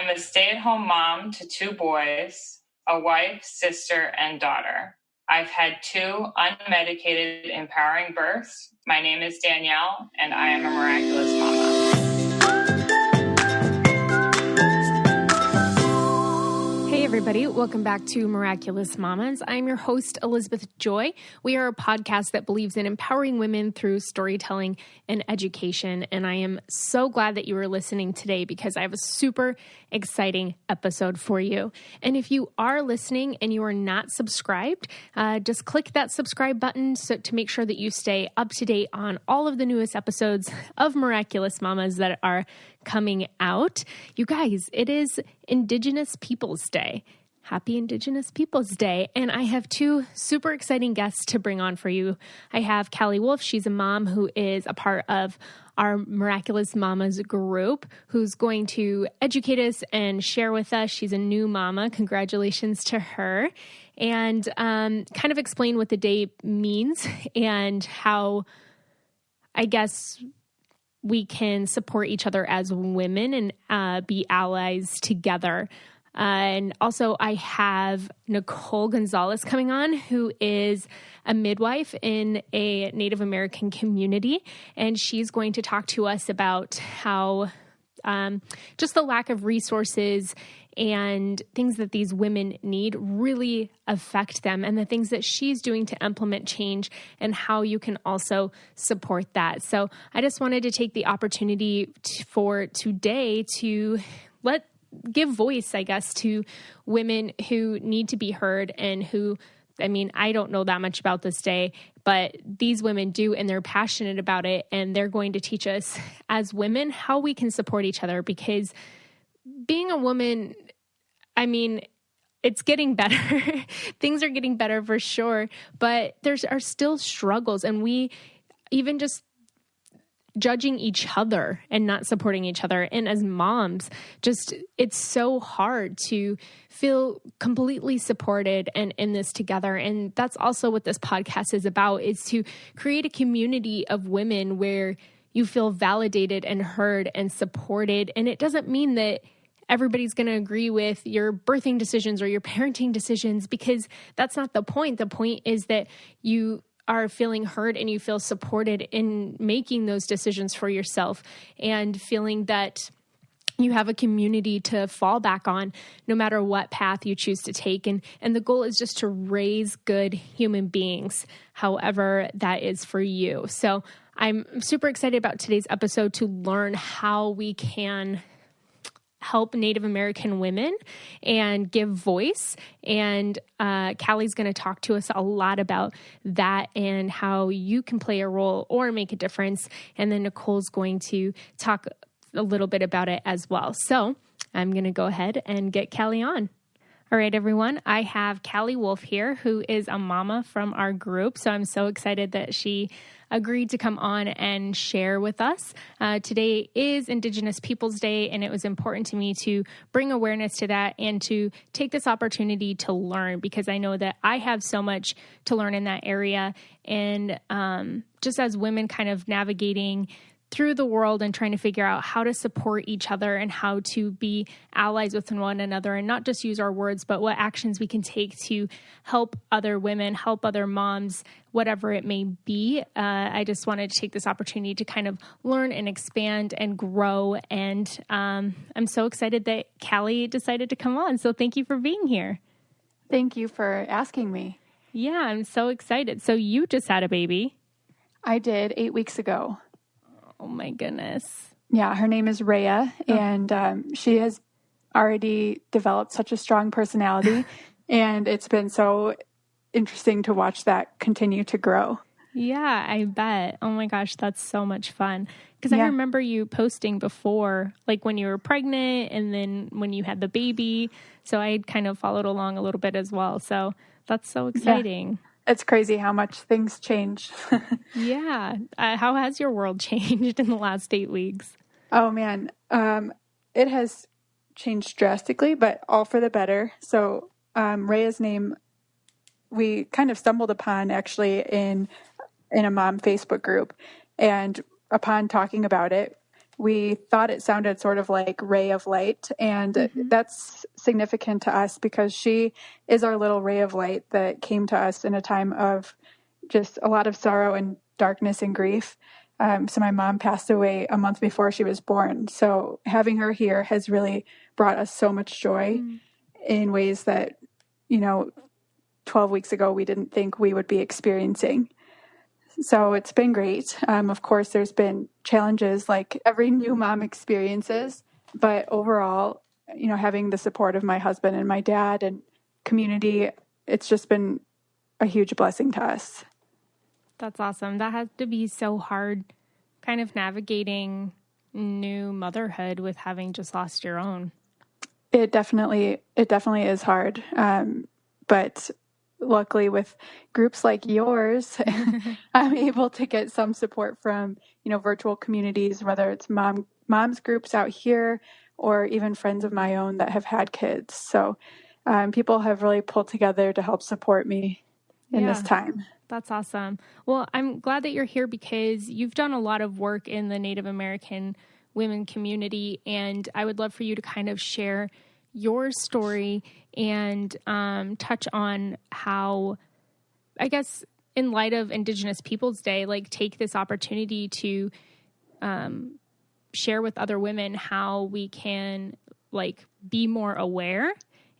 I'm a stay-at-home mom to 2 boys, a wife, sister, and daughter. I've had 2 unmedicated, empowering births. My name is Danielle, and I am a miraculous mama. Hey everybody, welcome back to Miraculous Mamas. I'm your host, Elizabeth Joy. We are a podcast that believes in empowering women through storytelling and education, and I am so glad that you are listening today because I have a super exciting episode for you. And if you are listening and you are not subscribed, just click that subscribe button to make sure that you stay up to date on all of the newest episodes of Miraculous Mamas that are coming out. You guys, it is Indigenous Peoples Day. Happy Indigenous Peoples Day. And I have 2 super exciting guests to bring on for you. I have Cali Wolf. She's a mom who is a part of our Miraculous Mamas group, who's going to educate us and share with us. She's a new mama. Congratulations to her. And kind of explain what the day means and how, I guess, we can support each other as women and be allies together. And also I have Nicolle Gonzales coming on, who is a midwife in a Native American community. And she's going to talk to us about how just the lack of resources and things that these women need really affect them, and the things that she's doing to implement change and how you can also support that. So I just wanted to take the opportunity for today to give voice, I guess, to women who need to be heard and who, I mean, I don't know that much about this day, but these women do, and they're passionate about it, and they're going to teach us as women how we can support each other, because being a woman, I mean, it's getting better. Things are getting better for sure, but there are still struggles, and we even just judging each other and not supporting each other. And as moms, just, it's so hard to feel completely supported and in this together. And that's also what this podcast is about, is to create a community of women where you feel validated and heard and supported. And it doesn't mean that everybody's going to agree with your birthing decisions or your parenting decisions, because that's not the point. The point is that you are feeling heard and you feel supported in making those decisions for yourself, and feeling that you have a community to fall back on no matter what path you choose to take. And the goal is just to raise good human beings, however that is for you. So I'm super excited about today's episode to learn how we can help Native American women and give voice. And Callie's going to talk to us a lot about that and how you can play a role or make a difference. And then Nicole's going to talk a little bit about it as well. So I'm going to go ahead and get Callie on. All right, everyone. I have Cali Wolf here, who is a mama from our group. So I'm so excited that she agreed to come on and share with us. Today is Indigenous Peoples Day, and it was important to me to bring awareness to that and to take this opportunity to learn, because I know that I have so much to learn in that area. And just as women kind of navigating through the world and trying to figure out how to support each other and how to be allies with one another, and not just use our words, but what actions we can take to help other women, help other moms, whatever it may be. I just wanted to take this opportunity to kind of learn and expand and grow. And I'm so excited that Callie decided to come on. So thank you for being here. Thank you for asking me. Yeah, I'm so excited. So you just had a baby. I did 8 weeks ago. Oh my goodness. Yeah, her name is Rhea, and she has already developed such a strong personality, and it's been so interesting to watch that continue to grow. Yeah, I bet. Oh my gosh, that's so much fun. Because I remember you posting before, like when you were pregnant and then when you had the baby. So I had kind of followed along a little bit as well. So that's so exciting. Yeah. It's crazy how much things change. Yeah. How has your world changed in the last 8 weeks? Oh, man. It has changed drastically, but all for the better. So Rhea's name, we kind of stumbled upon actually in a mom Facebook group. And upon talking about it, we thought it sounded sort of like ray of light. And that's significant to us because she is our little ray of light that came to us in a time of just a lot of sorrow and darkness and grief. So my mom passed away a month before she was born. So having her here has really brought us so much joy in ways that, 12 weeks ago, we didn't think we would be experiencing. So it's been great. Of course, there's been challenges like every new mom experiences, but overall, having the support of my husband and my dad and community, it's just been a huge blessing to us. That's awesome. That has to be so hard, kind of navigating new motherhood with having just lost your own. It definitely is hard. But luckily with groups like yours, I'm able to get some support from, virtual communities, whether it's moms groups out here or even friends of my own that have had kids. So people have really pulled together to help support me in this time. That's awesome. Well, I'm glad that you're here because you've done a lot of work in the Native American women community, and I would love for you to kind of share your story and touch on how, I guess, in light of Indigenous Peoples Day, like take this opportunity to share with other women how we can like be more aware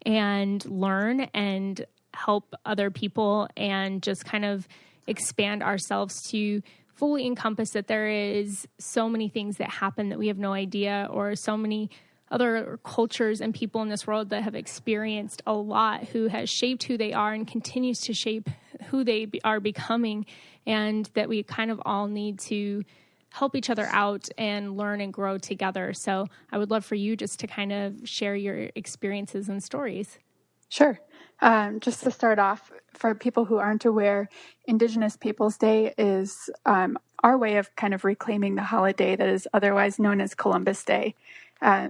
and learn and help other people and just kind of expand ourselves to fully encompass that there is so many things that happen that we have no idea, or so many other cultures and people in this world that have experienced a lot, who has shaped who they are and continues to shape who they are becoming, and that we kind of all need to help each other out and learn and grow together. So I would love for you just to kind of share your experiences and stories. Sure. Just to start off, for people who aren't aware, Indigenous Peoples Day is our way of kind of reclaiming the holiday that is otherwise known as Columbus Day.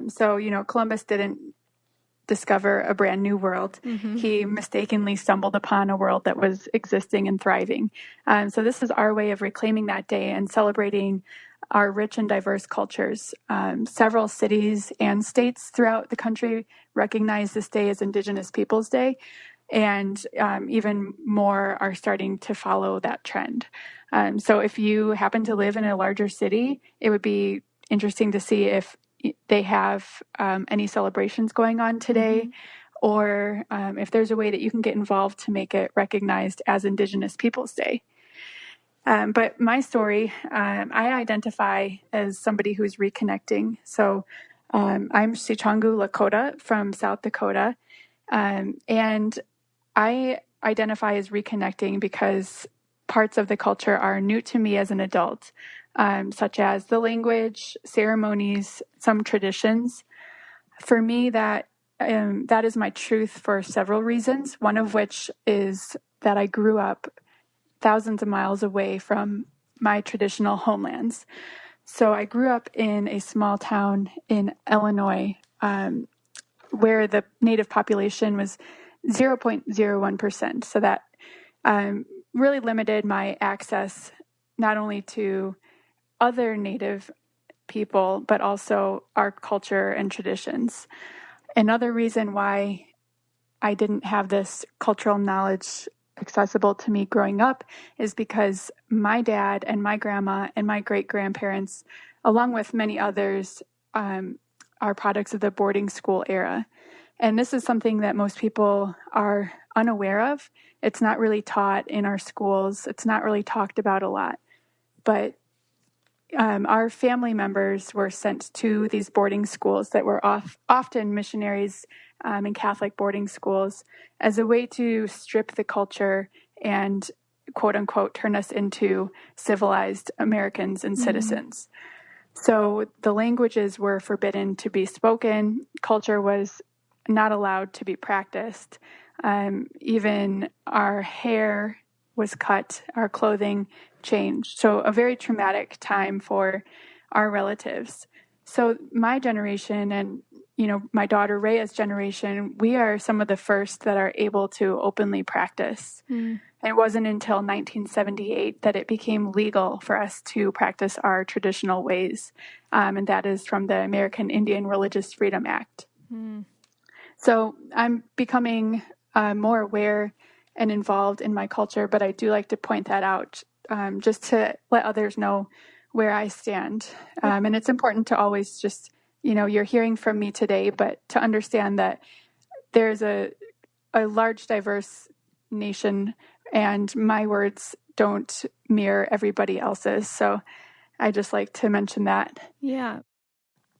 So, Columbus didn't discover a brand new world. He mistakenly stumbled upon a world that was existing and thriving. So this is our way of reclaiming that day and celebrating our rich and diverse cultures. Several cities and states throughout the country recognize this day as Indigenous Peoples Day, and even more are starting to follow that trend. So if you happen to live in a larger city, it would be interesting to see if they have any celebrations going on today, or if there's a way that you can get involved to make it recognized as Indigenous Peoples Day. But my story, I identify as somebody who's reconnecting. So I'm Sicangu Lakota from South Dakota, and I identify as reconnecting because parts of the culture are new to me as an adult, such as the language, ceremonies, some traditions. For me, that is my truth for several reasons, one of which is that I grew up thousands of miles away from my traditional homelands. So I grew up in a small town in Illinois, where the Native population was 0.01%. So that really limited my access not only to other Native people, but also our culture and traditions. Another reason why I didn't have this cultural knowledge accessible to me growing up is because my dad and my grandma and my great-grandparents, along with many others, are products of the boarding school era. And this is something that most people are unaware of. It's not really taught in our schools. It's not really talked about a lot. But our family members were sent to these boarding schools that were often missionaries in Catholic boarding schools as a way to strip the culture and, quote unquote, turn us into civilized Americans and citizens. So the languages were forbidden to be spoken. Culture was not allowed to be practiced. Even our hair was cut, our clothing changed. So a very traumatic time for our relatives. So my generation and, my daughter Rhea's generation, we are some of the first that are able to openly practice. It wasn't until 1978 that it became legal for us to practice our traditional ways, and that is from the American Indian Religious Freedom Act. Mm. So I'm becoming more aware and involved in my culture, but I do like to point that out just to let others know where I stand. And it's important to always just, you're hearing from me today, but to understand that there's a large, diverse nation, and my words don't mirror everybody else's. So I just like to mention that. Yeah.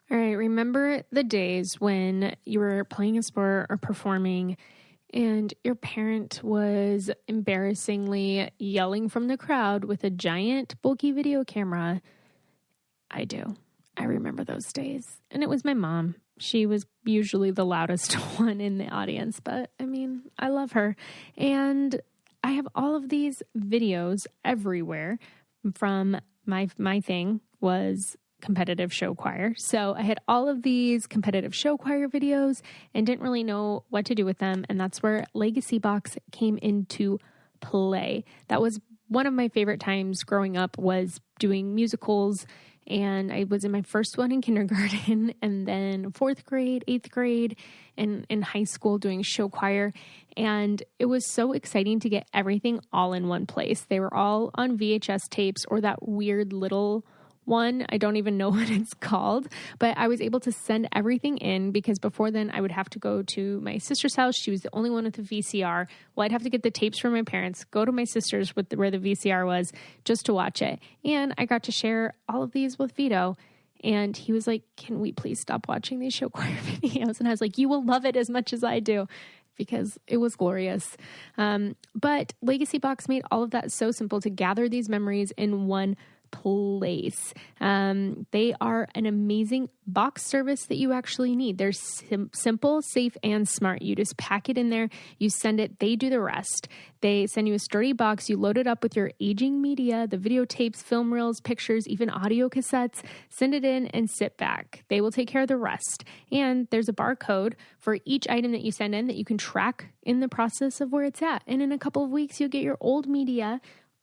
All right. Remember the days when you were playing a sport or performing and your parent was embarrassingly yelling from the crowd with a giant, bulky video camera? I do. I remember those days. And it was my mom. She was usually the loudest one in the audience, but I mean, I love her. And I have all of these videos everywhere from my thing was competitive show choir. So I had all of these competitive show choir videos and didn't really know what to do with them. And that's where Legacy Box came into play. That was one of my favorite times growing up, was doing musicals. And I was in my first one in kindergarten, and then 4th grade, 8th grade, and in high school doing show choir. And it was so exciting to get everything all in one place. They were all on VHS tapes, or that weird little one. I don't even know what it's called, but I was able to send everything in, because before then I would have to go to my sister's house. She was the only one with a VCR. Well, I'd have to get the tapes from my parents, go to my sister's where the VCR was, just to watch it. And I got to share all of these with Vito. And he was like, "Can we please stop watching these show choir videos?" And I was like, "You will love it as much as I do," because it was glorious. But Legacy Box made all of that so simple to gather these memories in one place. They are an amazing box service that you actually need. They're simple, safe, and smart. You just pack it in there, you send it, they do the rest. They send you a sturdy box, you load it up with your aging media, the videotapes, film reels, pictures, even audio cassettes, send it in and sit back. They will take care of the rest. And there's a barcode for each item that you send in that you can track in the process of where it's at. And in a couple of weeks, you'll get your old media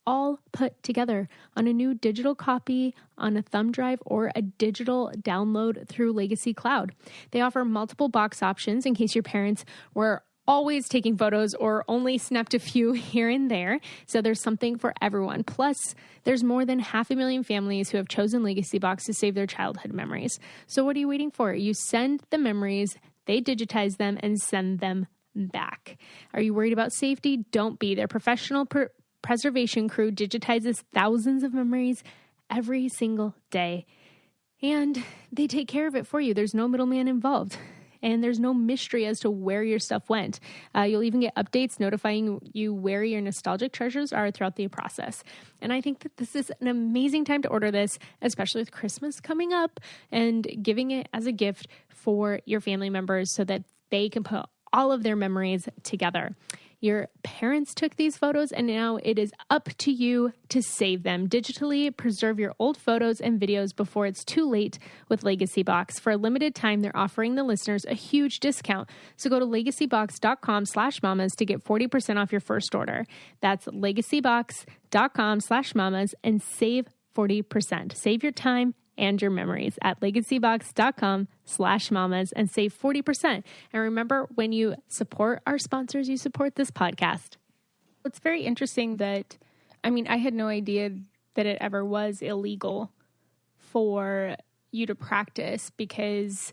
all put together on a new digital copy on a thumb drive or a digital download through Legacy Cloud. They offer multiple box options in case your parents were always taking photos or only snapped a few here and there. So there's something for everyone. Plus, there's more than 500,000 families who have chosen Legacy Box to save their childhood memories. So what are you waiting for? You send the memories, they digitize them, and send them back. Are you worried about safety? Don't be. Their professional preservation crew digitizes thousands of memories every single day, and they take care of it for you. There's no middleman involved, and there's no mystery as to where your stuff went. You'll even get updates notifying you where your nostalgic treasures are throughout the process. And I think that this is an amazing time to order this, especially with Christmas coming up, and giving it as a gift for your family members so that they can put all of their memories together. Your parents took these photos, and now it is up to you to save them. Digitally preserve your old photos and videos before it's too late with Legacy Box. For a limited time, they're offering the listeners a huge discount. So go to legacybox.com/mamas to get 40% off your first order. That's legacybox.com/mamas and save 40%. Save your time and your memories at legacybox.com/mamas and save 40%. And remember, when you support our sponsors, you support this podcast. It's very interesting that, I had no idea that it ever was illegal for you to practice, because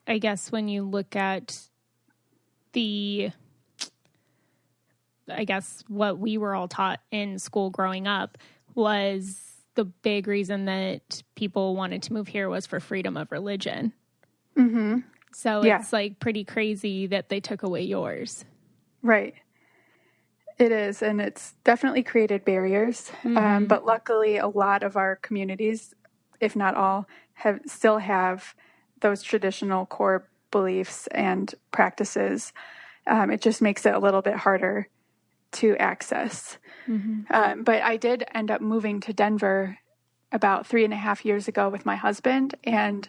I guess when you look at what we were all taught in school growing up was the big reason that people wanted to move here was for freedom of religion. Mm-hmm. So It's like pretty crazy that they took away yours. Right. It is. And it's definitely created barriers. Mm-hmm. But luckily a lot of our communities, if not all, still have those traditional core beliefs and practices. It just makes it a little bit harder to access. Mm-hmm. But I did end up moving to Denver about 3.5 years ago with my husband. And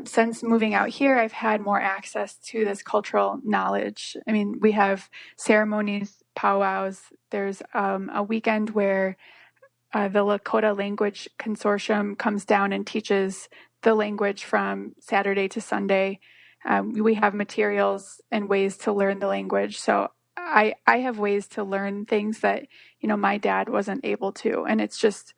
since moving out here, I've had more access to this cultural knowledge. We have ceremonies powwows. There's a weekend where the Lakota Language Consortium comes down and teaches the language from Saturday to Sunday. We have materials and ways to learn the language. So I have ways to learn things that, my dad wasn't able to. And it's just,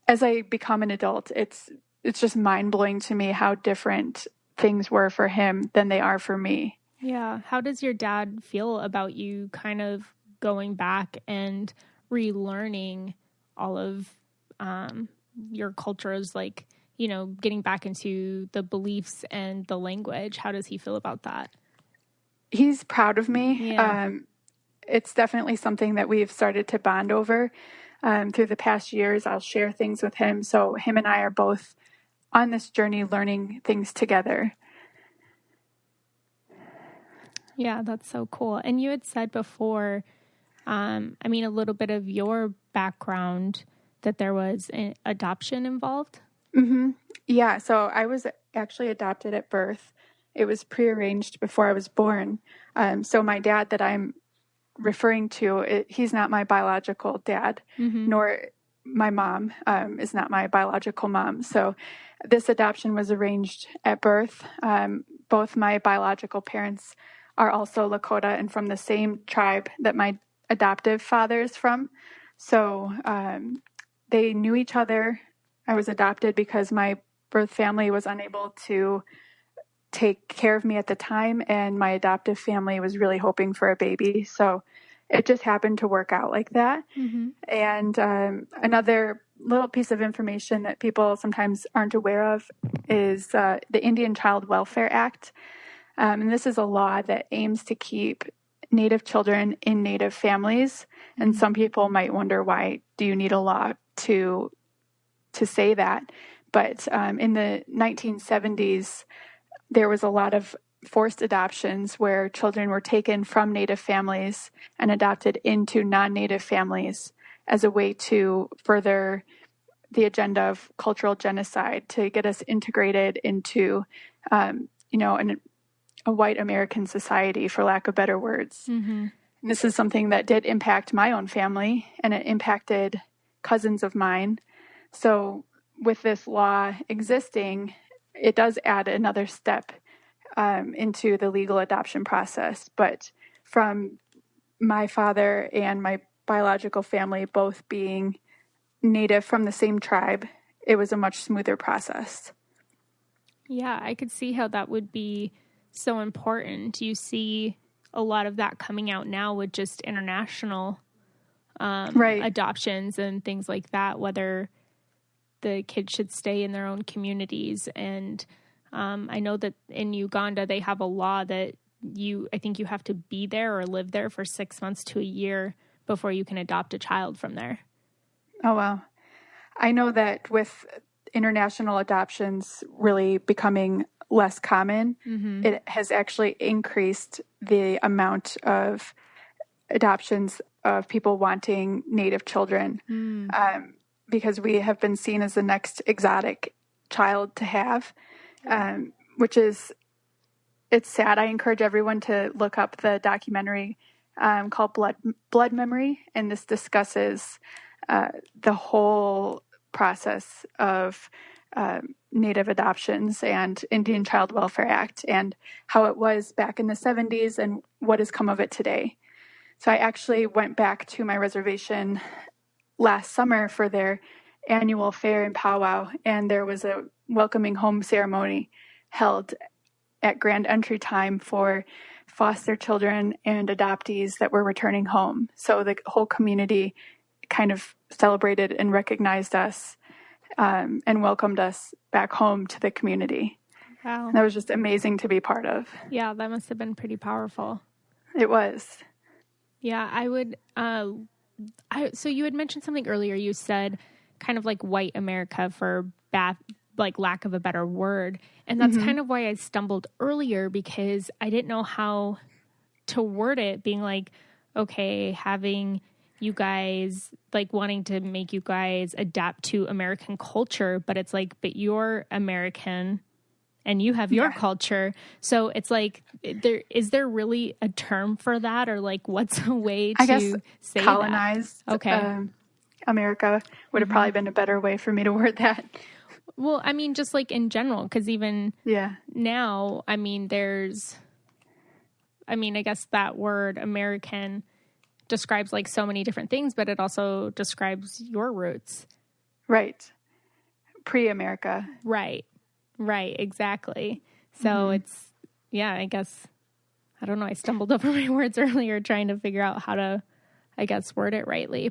as I become an adult, it's just mind-blowing to me how different things were for him than they are for me. Yeah. How does your dad feel about you kind of going back and relearning all of your cultures, like, getting back into the beliefs and the language? How does he feel about that? He's proud of me. Yeah. It's definitely something that we've started to bond over. Through the past years, I'll share things with him. So him and I are both on this journey learning things together. Yeah, that's so cool. And you had said before, a little bit of your background, that there was an adoption involved. Mm-hmm. Yeah, so I was actually adopted at birth. It was prearranged before I was born. So my dad that I'm referring to, he's not my biological dad, nor my mom is not my biological mom. So this adoption was arranged at birth. Both my biological parents are also Lakota and from the same tribe that my adoptive father is from. So they knew each other. I was adopted because my birth family was unable to take care of me at the time, and my adoptive family was really hoping for a baby. So it just happened to work out like that. Mm-hmm. And another little piece of information that people sometimes aren't aware of is the Indian Child Welfare Act. And this is a law that aims to keep Native children in Native families. And some people might wonder, why do you need a law to say that? But in the 1970s, there was a lot of forced adoptions where children were taken from Native families and adopted into non-Native families as a way to further the agenda of cultural genocide, to get us integrated into, a white American society, for lack of better words. Mm-hmm. And this is something that did impact my own family, and it impacted cousins of mine. So with this law existing, it does add another step into the legal adoption process. But from my father and my biological family both being Native from the same tribe, it was a much smoother process. Yeah, I could see how that would be so important. You see a lot of that coming out now with just international adoptions and things like that, whether the kids should stay in their own communities. And I know that in Uganda, they have a law that I think you have to be there or live there for 6 months to a year before you can adopt a child from there. Oh, wow. I know that with international adoptions really becoming less common, it has actually increased the amount of adoptions of people wanting Native children, because we have been seen as the next exotic child to have, which is, it's sad. I encourage everyone to look up the documentary called Blood Memory, and this discusses the whole process of Native adoptions and Indian Child Welfare Act, and how it was back in the 70s and what has come of it today. So I actually went back to my reservation last summer for their annual fair and powwow, and there was a welcoming home ceremony held at grand entry time for foster children and adoptees that were returning home. So the whole community kind of celebrated and recognized us and welcomed us back home to the community. Wow. That was just amazing to be part of. Yeah, that must have been pretty powerful. It was. Yeah, I would, so you had mentioned something earlier. You said kind of like white America, for lack of a better word. And that's kind of why I stumbled earlier, because I didn't know how to word it, being like, okay, having you guys, like wanting to make you guys adapt to American culture, but it's like, but you're American and you have your culture. So it's like, is there really a term for that, or like what's a way to say colonized, that? Okay. America would have probably been a better way for me to word that. Well, I mean, just like in general, because even now, I mean, I guess that word American describes like so many different things, but it also describes your roots. Right. Pre-America. Right. Exactly. So it's, I guess, I don't know. I stumbled over my words earlier trying to figure out how to, I guess, word it rightly.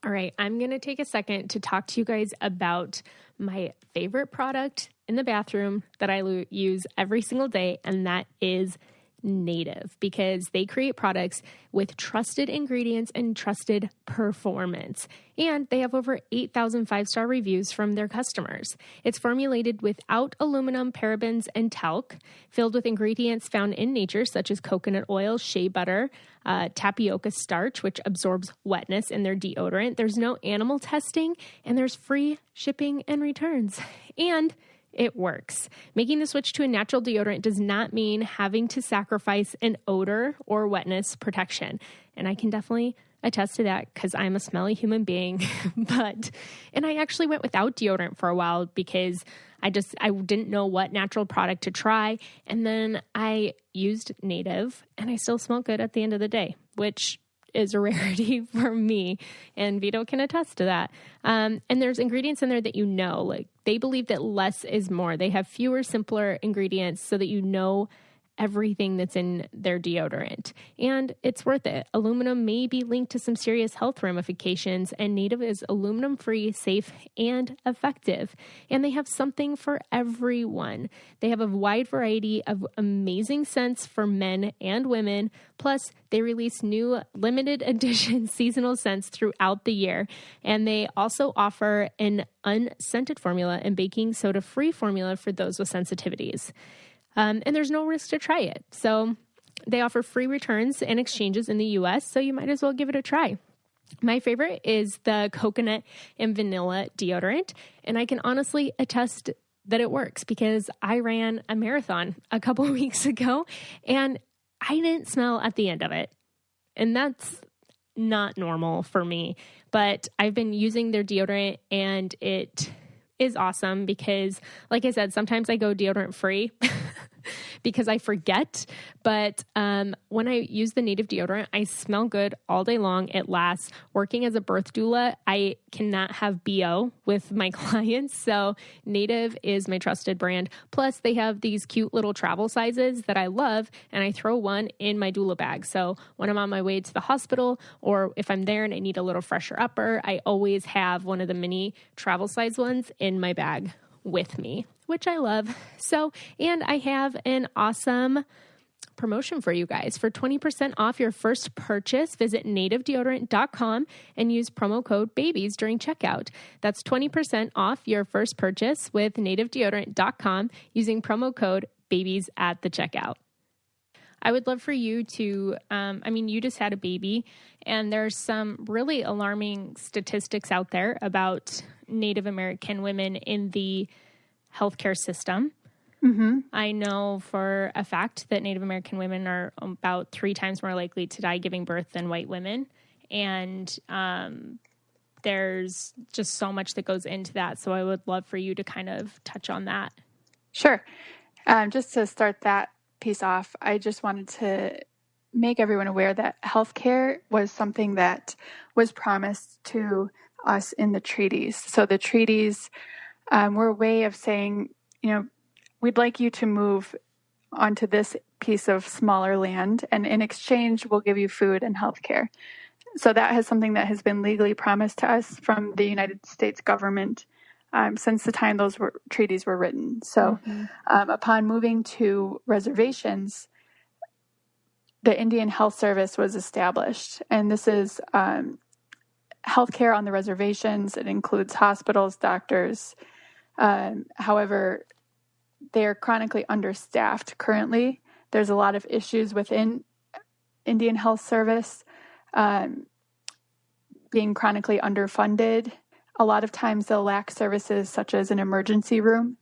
All right. I'm going to take a second to talk to you guys about my favorite product in the bathroom that I use every single day, and that is Native, because they create products with trusted ingredients and trusted performance. And they have over 8,000 five-star reviews from their customers. It's formulated without aluminum, parabens, and talc, filled with ingredients found in nature, such as coconut oil, shea butter, tapioca starch, which absorbs wetness in their deodorant. There's no animal testing, and there's free shipping and returns. And it works. Making the switch to a natural deodorant does not mean having to sacrifice an odor or wetness protection. And I can definitely attest to that because I'm a smelly human being. And I actually went without deodorant for a while because I didn't know what natural product to try. And then I used Native and I still smell good at the end of the day, which is a rarity for me, and Vito can attest to that. And there's ingredients in there that like they believe that less is more. They have fewer, simpler ingredients so that you know everything that's in their deodorant. And it's worth it. Aluminum may be linked to some serious health ramifications, and Native is aluminum-free, safe, and effective. And they have something for everyone. They have a wide variety of amazing scents for men and women. Plus, they release new limited edition seasonal scents throughout the year. And they also offer an unscented formula and baking soda-free formula for those with sensitivities. And there's no risk to try it. So they offer free returns and exchanges in the U.S., so you might as well give it a try. My favorite is the coconut and vanilla deodorant, and I can honestly attest that it works because I ran a marathon a couple of weeks ago, and I didn't smell at the end of it. And that's not normal for me, but I've been using their deodorant, and it is awesome because, like I said, sometimes I go deodorant free because I forget. But when I use the Native deodorant, I smell good all day long. It lasts. Working as a birth doula, I cannot have BO with my clients. So Native is my trusted brand. Plus, they have these cute little travel sizes that I love, and I throw one in my doula bag. So when I'm on my way to the hospital, or if I'm there and I need a little fresher upper, I always have one of the mini travel size ones in my bag with me, which I love. So, and I have an awesome promotion for you guys. For 20% off your first purchase, visit nativedeodorant.com and use promo code BABIES during checkout. That's 20% off your first purchase with nativedeodorant.com using promo code BABIES at the checkout. I would love for you to, you just had a baby, and there's some really alarming statistics out there about Native American women in the healthcare system. Mm-hmm. I know for a fact that Native American women are about 3 times more likely to die giving birth than white women. And there's just so much that goes into that. So I would love for you to kind of touch on that. Sure. Just to start that piece off, I just wanted to make everyone aware that healthcare was something that was promised to us in the treaties. So the treaties were a way of saying, we'd like you to move onto this piece of smaller land, and in exchange, we'll give you food and healthcare. So that is something that has been legally promised to us from the United States government since the time those treaties were written. So upon moving to reservations, the Indian Health Service was established. And this is healthcare on the reservations. It includes hospitals, doctors. However, they are chronically understaffed currently. There's a lot of issues within Indian Health Service, being chronically underfunded, a lot of times they'll lack services such as an emergency room.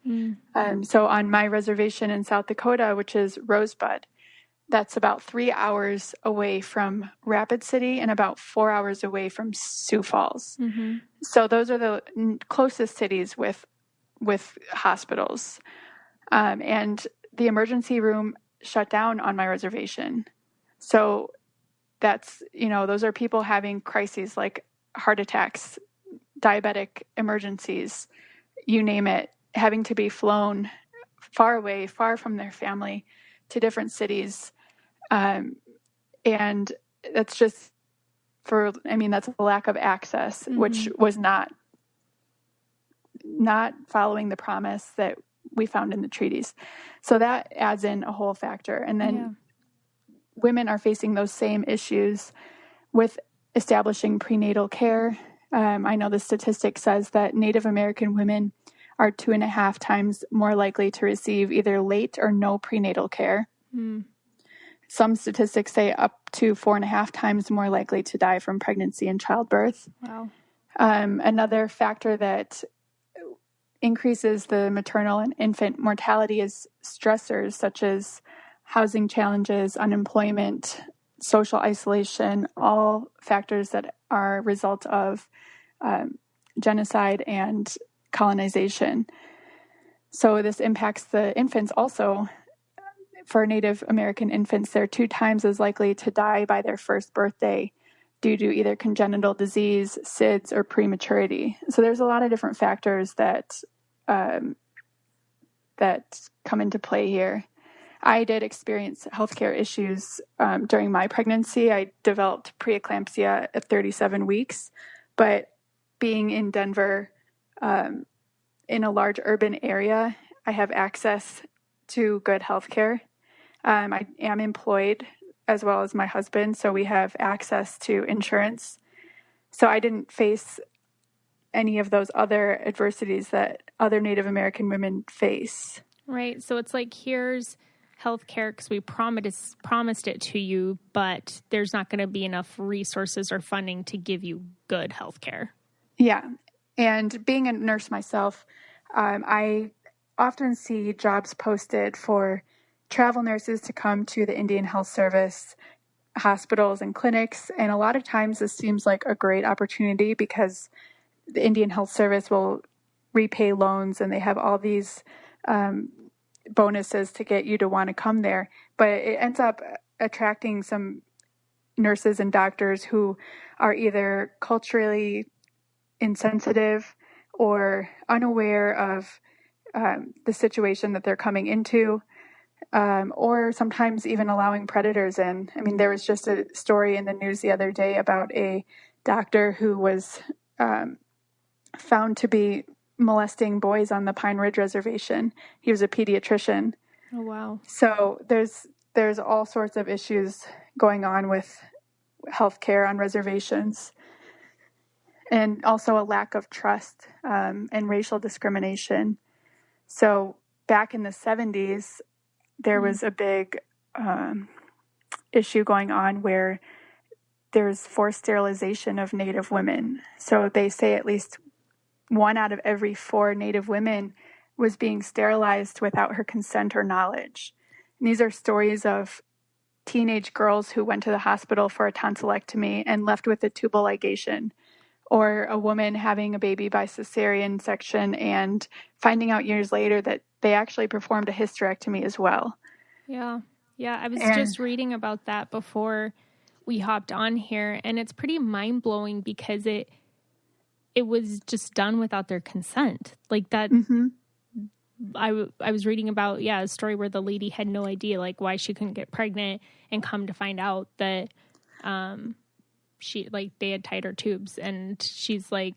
So on my reservation in South Dakota, which is Rosebud, that's about 3 hours away from Rapid City and about 4 hours away from Sioux Falls. So those are the closest cities with hospitals. And the emergency room shut down on my reservation. So that's, those are people having crises like heart attacks, diabetic emergencies, you name it, having to be flown far away, far from their family to different cities. And that's just that's a lack of access, which was not following the promise that we found in the treaties. So that adds in a whole factor. And then women are facing those same issues with establishing prenatal care. I know the statistic says that Native American women are 2.5 times more likely to receive either late or no prenatal care. Some statistics say up to 4.5 times more likely to die from pregnancy and childbirth. Wow. Another factor that increases the maternal and infant mortality is stressors such as housing challenges, unemployment, social isolation, all factors that are a result of genocide and colonization. So this impacts the infants also. For Native American infants, they're 2 times as likely to die by their first birthday due to either congenital disease, SIDS, or prematurity. So there's a lot of different factors that come into play here. I did experience healthcare issues during my pregnancy. I developed preeclampsia at 37 weeks, but being in Denver, in a large urban area, I have access to good healthcare. I am employed as well as my husband, so we have access to insurance. So I didn't face any of those other adversities that other Native American women face. Right. So it's like, here's healthcare because we promised it to you, but there's not going to be enough resources or funding to give you good healthcare. Yeah. And being a nurse myself, I often see jobs posted for travel nurses to come to the Indian Health Service hospitals and clinics. And a lot of times this seems like a great opportunity because the Indian Health Service will repay loans and they have all these bonuses to get you to want to come there. But it ends up attracting some nurses and doctors who are either culturally insensitive or unaware of the situation that they're coming into, or sometimes even allowing predators in. I mean, there was just a story in the news the other day about a doctor who was found to be molesting boys on the Pine Ridge Reservation. He was a pediatrician. Oh, wow. So there's all sorts of issues going on with healthcare on reservations, and also a lack of trust and racial discrimination. So back in the 70s, there was a big issue going on where there's forced sterilization of Native women. So they say at least 1 out of every 4 Native women was being sterilized without her consent or knowledge. And these are stories of teenage girls who went to the hospital for a tonsillectomy and left with a tubal ligation, or a woman having a baby by cesarean section and finding out years later that they actually performed a hysterectomy as well. Yeah. I was just reading about that before we hopped on here, and it's pretty mind-blowing because it was just done without their consent. Like that, I was reading about, a story where the lady had no idea, like, why she couldn't get pregnant, and come to find out that they had tied her tubes, and she's like,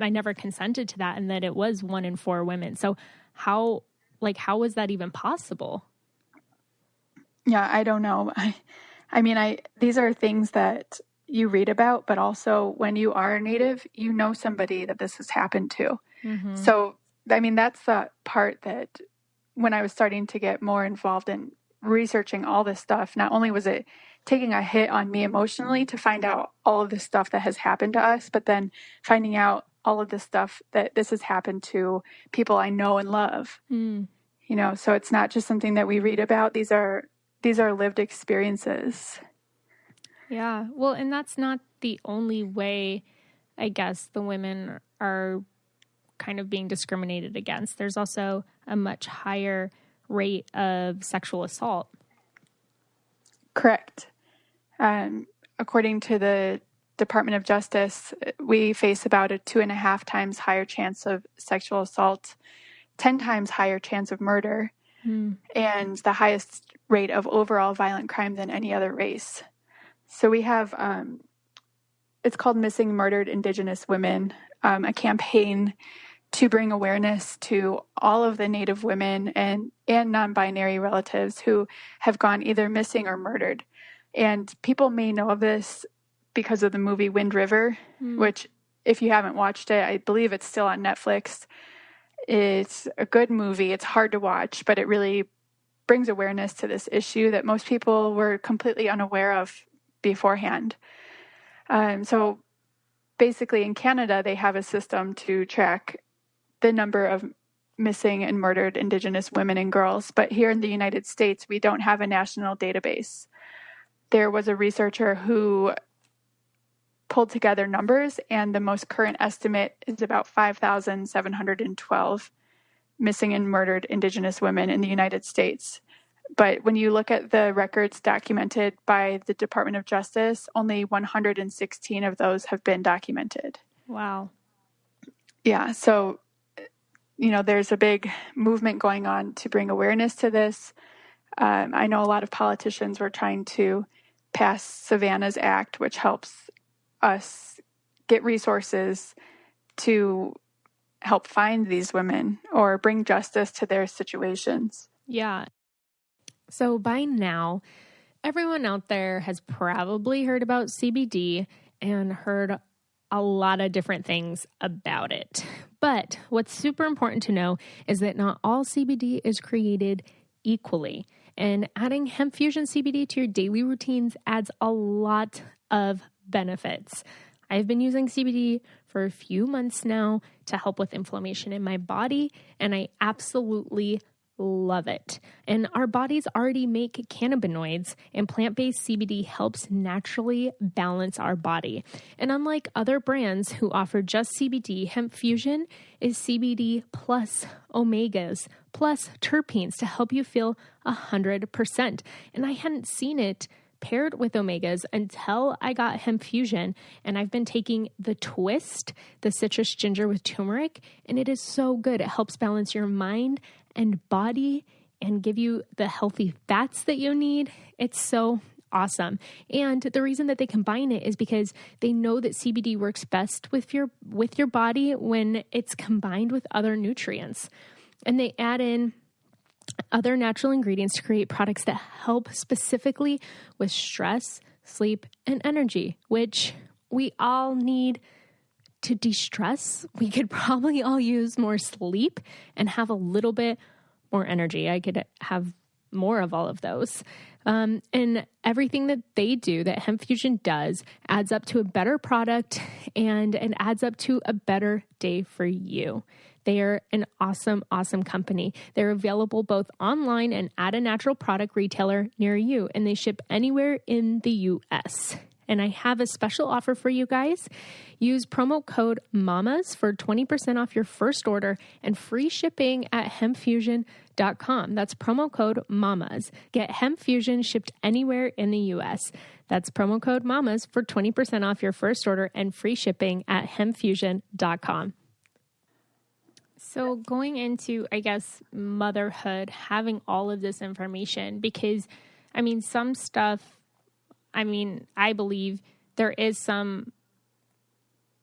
I never consented to that, and that it was 1 in 4 women. So how was that even possible? Yeah, I don't know. I mean, these are things that you read about, but also when you are a Native, you know somebody that this has happened to. Mm-hmm. So, I mean, that's the part that when I was starting to get more involved in researching all this stuff, not only was it taking a hit on me emotionally to find out all of the stuff that has happened to us, but then finding out all of this stuff, that this has happened to people I know and love. Mm. You know, so it's not just something that we read about. These are lived experiences. Yeah. Well, and that's not the only way, I guess, the women are kind of being discriminated against. There's also a much higher rate of sexual assault. Correct. According to the Department of Justice, we face about a 2.5 times higher chance of sexual assault, 10 times higher chance of murder, and the highest rate of overall violent crime than any other race. So we have, it's called Missing Murdered Indigenous Women, a campaign to bring awareness to all of the Native women and non-binary relatives who have gone either missing or murdered. And people may know of this because of the movie Wind River, which, if you haven't watched it, I believe it's still on Netflix. It's a good movie. It's hard to watch, but it really brings awareness to this issue that most people were completely unaware of beforehand. So basically in Canada, they have a system to track the number of missing and murdered Indigenous women and girls. But here in the United States, we don't have a national database. There was a researcher who pulled together numbers, and the most current estimate is about 5,712 missing and murdered Indigenous women in the United States. But when you look at the records documented by the Department of Justice, only 116 of those have been documented. Wow. Yeah, so, you know, there's a big movement going on to bring awareness to this. I know a lot of politicians were trying to pass Savannah's Act, which helps us get resources to help find these women or bring justice to their situations. Yeah. So by now, everyone out there has probably heard about CBD and heard a lot of different things about it. But what's super important to know is that not all CBD is created equally. And adding hemp fusion CBD to your daily routines adds a lot of benefits. I've been using CBD for a few months now to help with inflammation in my body, and I absolutely love it. And our bodies already make cannabinoids, and plant-based CBD helps naturally balance our body. And unlike other brands who offer just CBD, hemp fusion is CBD plus omegas plus terpenes to help you feel 100%. And I hadn't seen it paired with omegas until I got hemp fusion, and I've been taking the twist, the citrus ginger with turmeric, and it is so good. It helps balance your mind and body and give you the healthy fats that you need. It's so awesome. And the reason that they combine it is because they know that CBD works best with your body when it's combined with other nutrients. And they add in other natural ingredients to create products that help specifically with stress, sleep, and energy, which we all need to de-stress. We could probably all use more sleep and have a little bit more energy. I could have more of all of those. And everything that they do, that Hemp Fusion does, adds up to a better product and adds up to a better day for you. They are an awesome, awesome company. They're available both online and at a natural product retailer near you, and they ship anywhere in the U.S. And I have a special offer for you guys. Use promo code MAMAS for 20% off your first order and free shipping at hempfusion.com. That's promo code MAMAS. Get Hemp Fusion shipped anywhere in the U.S. That's promo code MAMAS for 20% off your first order and free shipping at hempfusion.com. So going into, I guess, motherhood, having all of this information, because, I mean, some stuff, I believe there is some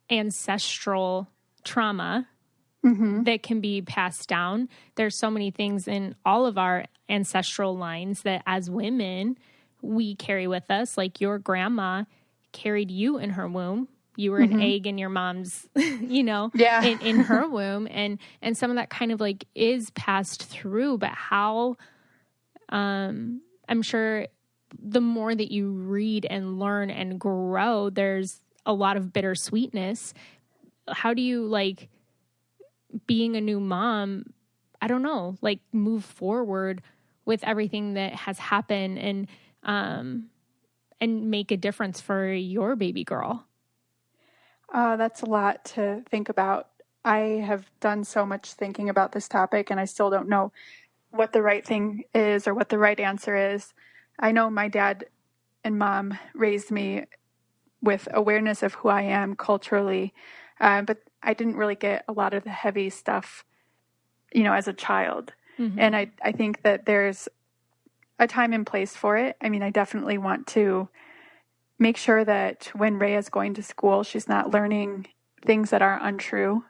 ancestral trauma that can be passed down. There's so many things in all of our ancestral lines that as women, we carry with us. Like your grandma carried you in her womb. You were an egg in your mom's, in her womb. And some of that kind of like is passed through, but how, I'm sure the more that you read and learn and grow, there's a lot of bittersweetness. how do you like being a new mom, I don't know, like move forward with everything that has happened and make a difference for your baby girl? That's a lot to think about. I have done so much thinking about this topic, and I still don't know what the right thing is or what the right answer is. I know my dad and mom raised me with awareness of who I am culturally, but I didn't really get a lot of the heavy stuff, as a child. Mm-hmm. And I think that there's a time and place for it. I mean, I definitely want to make sure that when Rhea is going to school, she's not learning things that are untrue.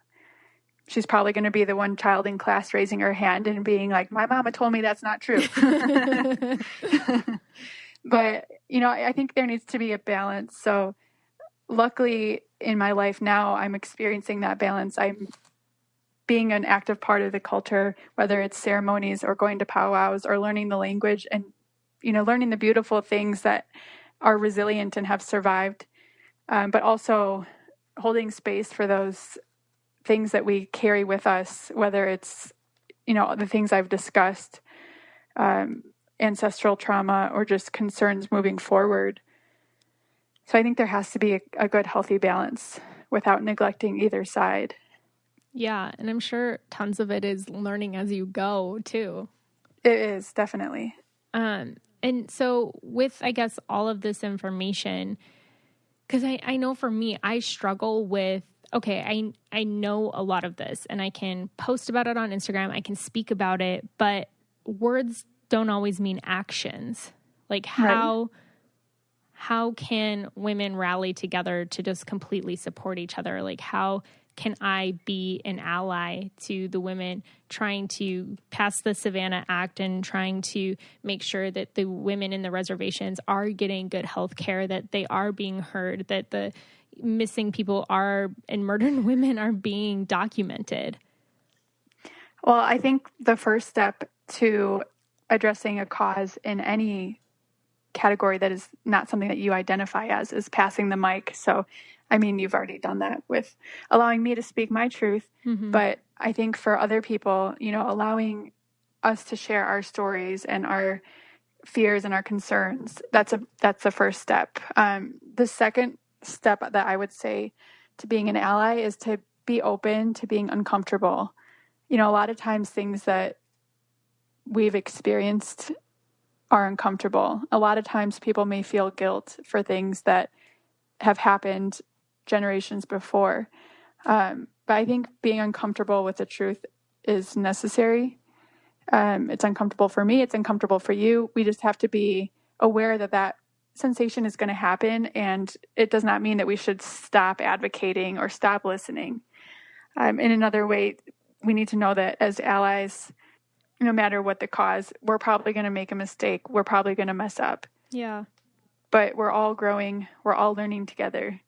She's probably going to be the one child in class raising her hand and being like, my mama told me that's not true. But, I think there needs to be a balance. So luckily in my life now, I'm experiencing that balance. I'm being an active part of the culture, whether it's ceremonies or going to powwows or learning the language and, learning the beautiful things that are resilient and have survived, but also holding space for those things that we carry with us, whether it's, the things I've discussed, ancestral trauma, or just concerns moving forward. So I think there has to be a good, healthy balance without neglecting either side. Yeah, and I'm sure tons of it is learning as you go, too. It is, definitely. And so with, I guess, all of this information, because I know for me, I struggle with, okay, I know a lot of this and I can post about it on Instagram, I can speak about it, but words don't always mean actions. Like how can women rally together to just completely support each other? Like how can I be an ally to the women trying to pass the Savannah Act and trying to make sure that the women in the reservations are getting good health care, that they are being heard, that the missing people are and murdered women are being documented? Well, I think the first step to addressing a cause in any category that is not something that you identify as is passing the mic. So, I mean, you've already done that with allowing me to speak my truth. Mm-hmm. But I think for other people, allowing us to share our stories and our fears and our concerns, that's the first step. The second step that I would say to being an ally is to be open to being uncomfortable. A lot of times things that we've experienced are uncomfortable. A lot of times people may feel guilt for things that have happened generations before. But I think being uncomfortable with the truth is necessary. It's uncomfortable for me. It's uncomfortable for you. We just have to be aware that sensation is going to happen. And it does not mean that we should stop advocating or stop listening. In another way, we need to know that as allies, no matter what the cause, we're probably going to make a mistake. We're probably going to mess up. Yeah. But we're all growing. We're all learning together.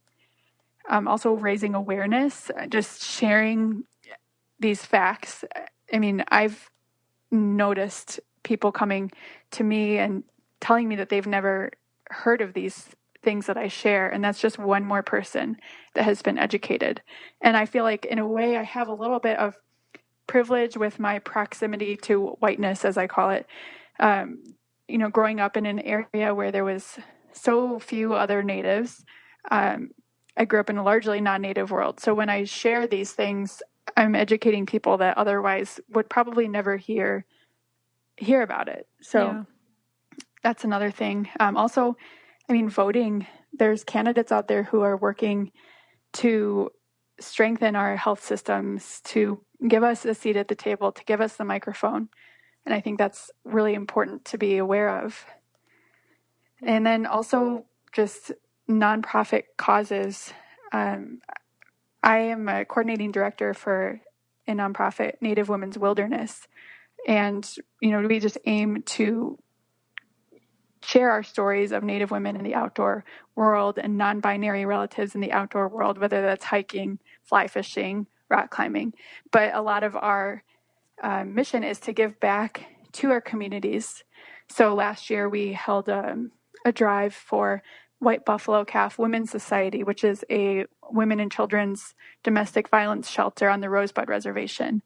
Also raising awareness, just sharing these facts. I mean, I've noticed people coming to me and telling me that they've never heard of these things that I share. And that's just one more person that has been educated. And I feel like in a way I have a little bit of privilege with my proximity to whiteness, as I call it. Growing up in an area where there was so few other natives, I grew up in a largely non-native world. So when I share these things, I'm educating people that otherwise would probably never hear about it. So That's another thing. Also, I mean, voting, there's candidates out there who are working to strengthen our health systems, to give us a seat at the table, to give us the microphone. And I think that's really important to be aware of. And then also just nonprofit causes. I am a coordinating director for a nonprofit, Native Women's Wilderness. And, we just aim to share our stories of Native women in the outdoor world and non-binary relatives in the outdoor world, whether that's hiking, fly fishing, rock climbing. But a lot of our mission is to give back to our communities. So last year we held a drive for White Buffalo Calf Women's Society, which is a women and children's domestic violence shelter on the Rosebud Reservation.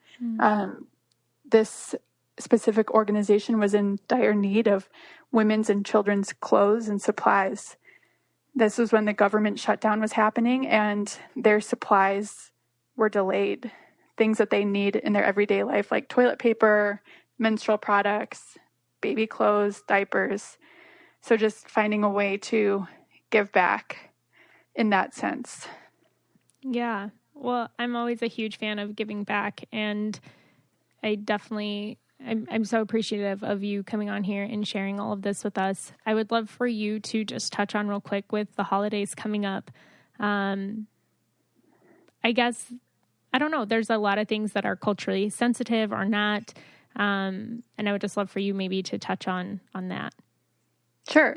This specific organization was in dire need of women's and children's clothes and supplies. This was when the government shutdown was happening and their supplies were delayed. Things that they need in their everyday life, like toilet paper, menstrual products, baby clothes, diapers. So just finding a way to give back in that sense. Yeah. Well, I'm always a huge fan of giving back, and I'm so appreciative of you coming on here and sharing all of this with us. I would love for you to just touch on real quick with the holidays coming up. I guess, I don't know, there's a lot of things that are culturally sensitive or not. And I would just love for you maybe to touch on that. Sure.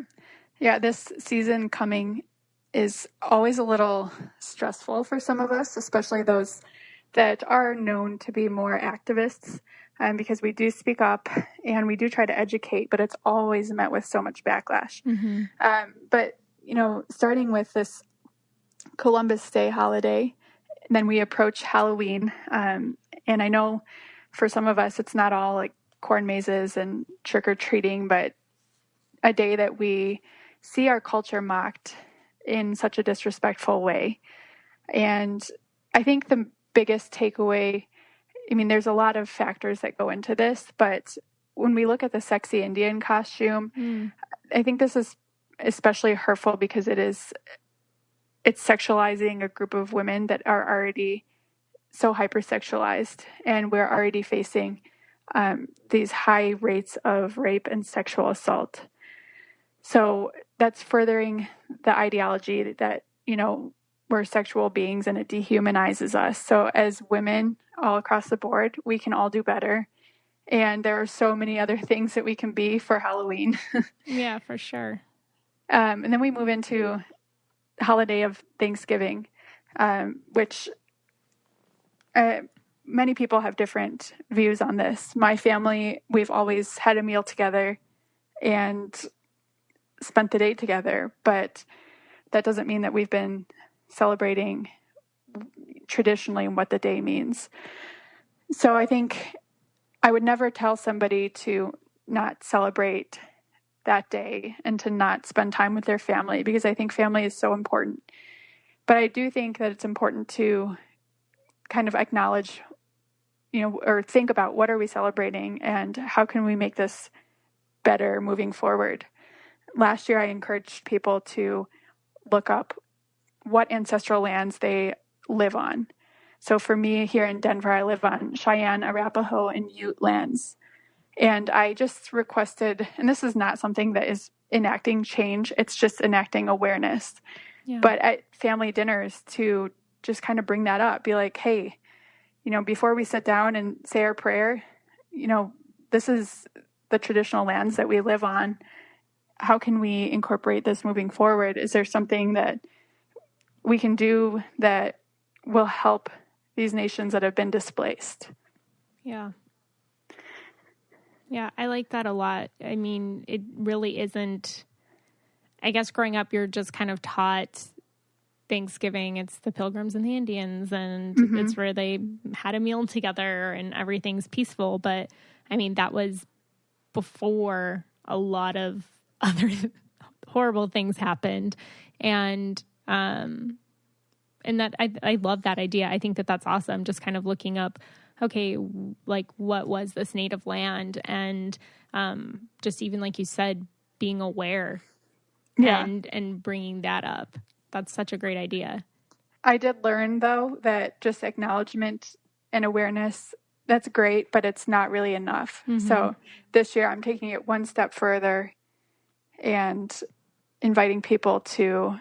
Yeah, this season coming is always a little stressful for some of us, especially those that are known to be more activists, because we do speak up and we do try to educate, but it's always met with so much backlash. But, starting with this Columbus Day holiday, then we approach Halloween. And I know for some of us, it's not all like corn mazes and trick-or-treating, but a day that we see our culture mocked in such a disrespectful way. And I think the biggest takeaway, there's a lot of factors that go into this, but when we look at the sexy Indian costume, I think this is especially hurtful because it's sexualizing a group of women that are already so hypersexualized, and we're already facing these high rates of rape and sexual assault. So that's furthering the ideology that, we're sexual beings and it dehumanizes us. So as women all across the board, we can all do better. And there are so many other things that we can be for Halloween. Yeah, for sure. And then we move into the holiday of Thanksgiving, which many people have different views on this. My family, we've always had a meal together and spent the day together, but that doesn't mean that we've been celebrating traditionally what the day means. So I think I would never tell somebody to not celebrate that day and to not spend time with their family, because I think family is so important. But I do think that it's important to kind of acknowledge, or think about what are we celebrating and how can we make this better moving forward. Last year, I encouraged people to look up what ancestral lands they live on. So for me here in Denver, I live on Cheyenne, Arapaho, and Ute lands. And I just requested, and this is not something that is enacting change, it's just enacting awareness. Yeah. But at family dinners to just kind of bring that up, be like, hey, before we sit down and say our prayer, this is the traditional lands that we live on. How can we incorporate this moving forward? Is there something that we can do that will help these nations that have been displaced? Yeah. Yeah, I like that a lot. It really isn't, I guess growing up, you're just kind of taught Thanksgiving, it's the Pilgrims and the Indians, and it's where they had a meal together and everything's peaceful. But that was before a lot of other horrible things happened. And that I love that idea. I think that that's awesome. Just kind of looking up, okay, like what was this native land? And just even like you said, being aware and bringing that up. That's such a great idea. I did learn, though, that just acknowledgement and awareness, that's great, but it's not really enough. So this year I'm taking it one step further and inviting people to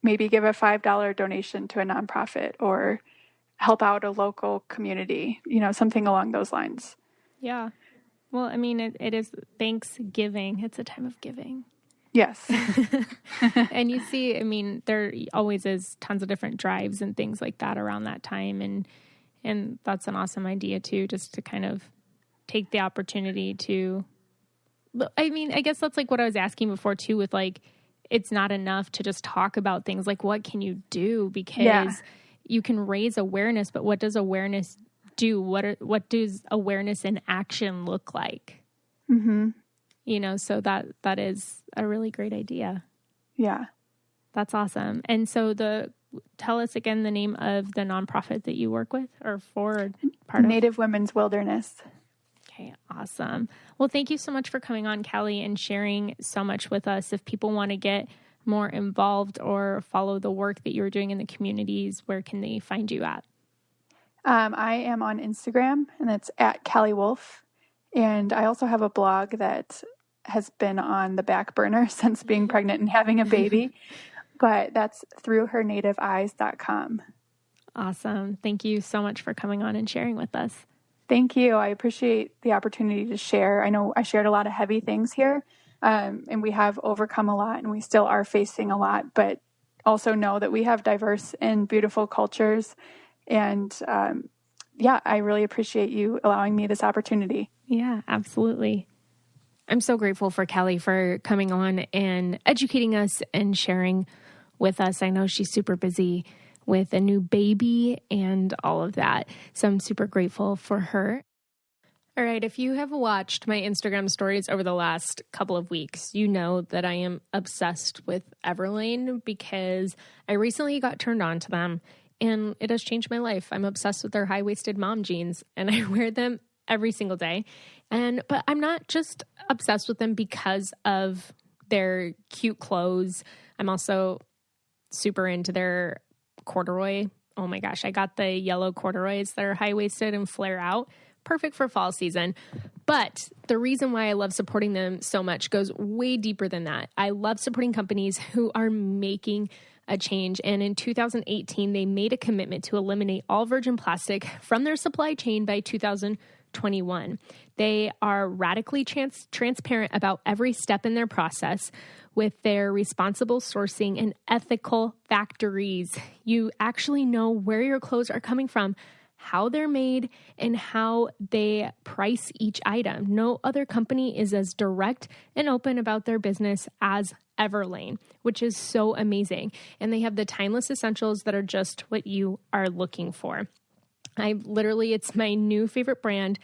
maybe give a $5 donation to a nonprofit or help out a local community, something along those lines. Yeah. Well, it is Thanksgiving. It's a time of giving. Yes. And you see, there always is tons of different drives and things like that around that time. And that's an awesome idea too, just to kind of take the opportunity to, I guess that's like what I was asking before too, with like, it's not enough to just talk about things like what can you do, because you can raise awareness, but what does awareness do? What does awareness in action look like? Mm-hmm. So that is a really great idea. Yeah. That's awesome. And so tell us again the name of the nonprofit that you work with or for or part of. Native Women's Wilderness. Okay, awesome. Well, thank you so much for coming on, Cali, and sharing so much with us. If people want to get more involved or follow the work that you're doing in the communities, where can they find you at? I am on Instagram, and it's at Cali Wolf. And I also have a blog that has been on the back burner since being pregnant and having a baby, but that's throughhernativeeyes.com. Awesome. Thank you so much for coming on and sharing with us. Thank you. I appreciate the opportunity to share. I know I shared a lot of heavy things here, and we have overcome a lot, and we still are facing a lot, but also know that we have diverse and beautiful cultures. And I really appreciate you allowing me this opportunity. Yeah, absolutely. I'm so grateful for Cali for coming on and educating us and sharing with us. I know she's super busy with a new baby and all of that. So I'm super grateful for her. All right. If you have watched my Instagram stories over the last couple of weeks, you know that I am obsessed with Everlane because I recently got turned on to them and it has changed my life. I'm obsessed with their high-waisted mom jeans and I wear them every single day. But I'm not just obsessed with them because of their cute clothes. I'm also super into their corduroy. Oh my gosh, I got the yellow corduroys that are high-waisted and flare out. Perfect for fall season. But the reason why I love supporting them so much goes way deeper than that. I love supporting companies who are making a change. And in 2018, they made a commitment to eliminate all virgin plastic from their supply chain by 2021. They are radically transparent about every step in their process with their responsible sourcing and ethical factories. You actually know where your clothes are coming from, how they're made, and how they price each item. No other company is as direct and open about their business as Everlane, which is so amazing. And they have the timeless essentials that are just what you are looking for. It's my new favorite brand.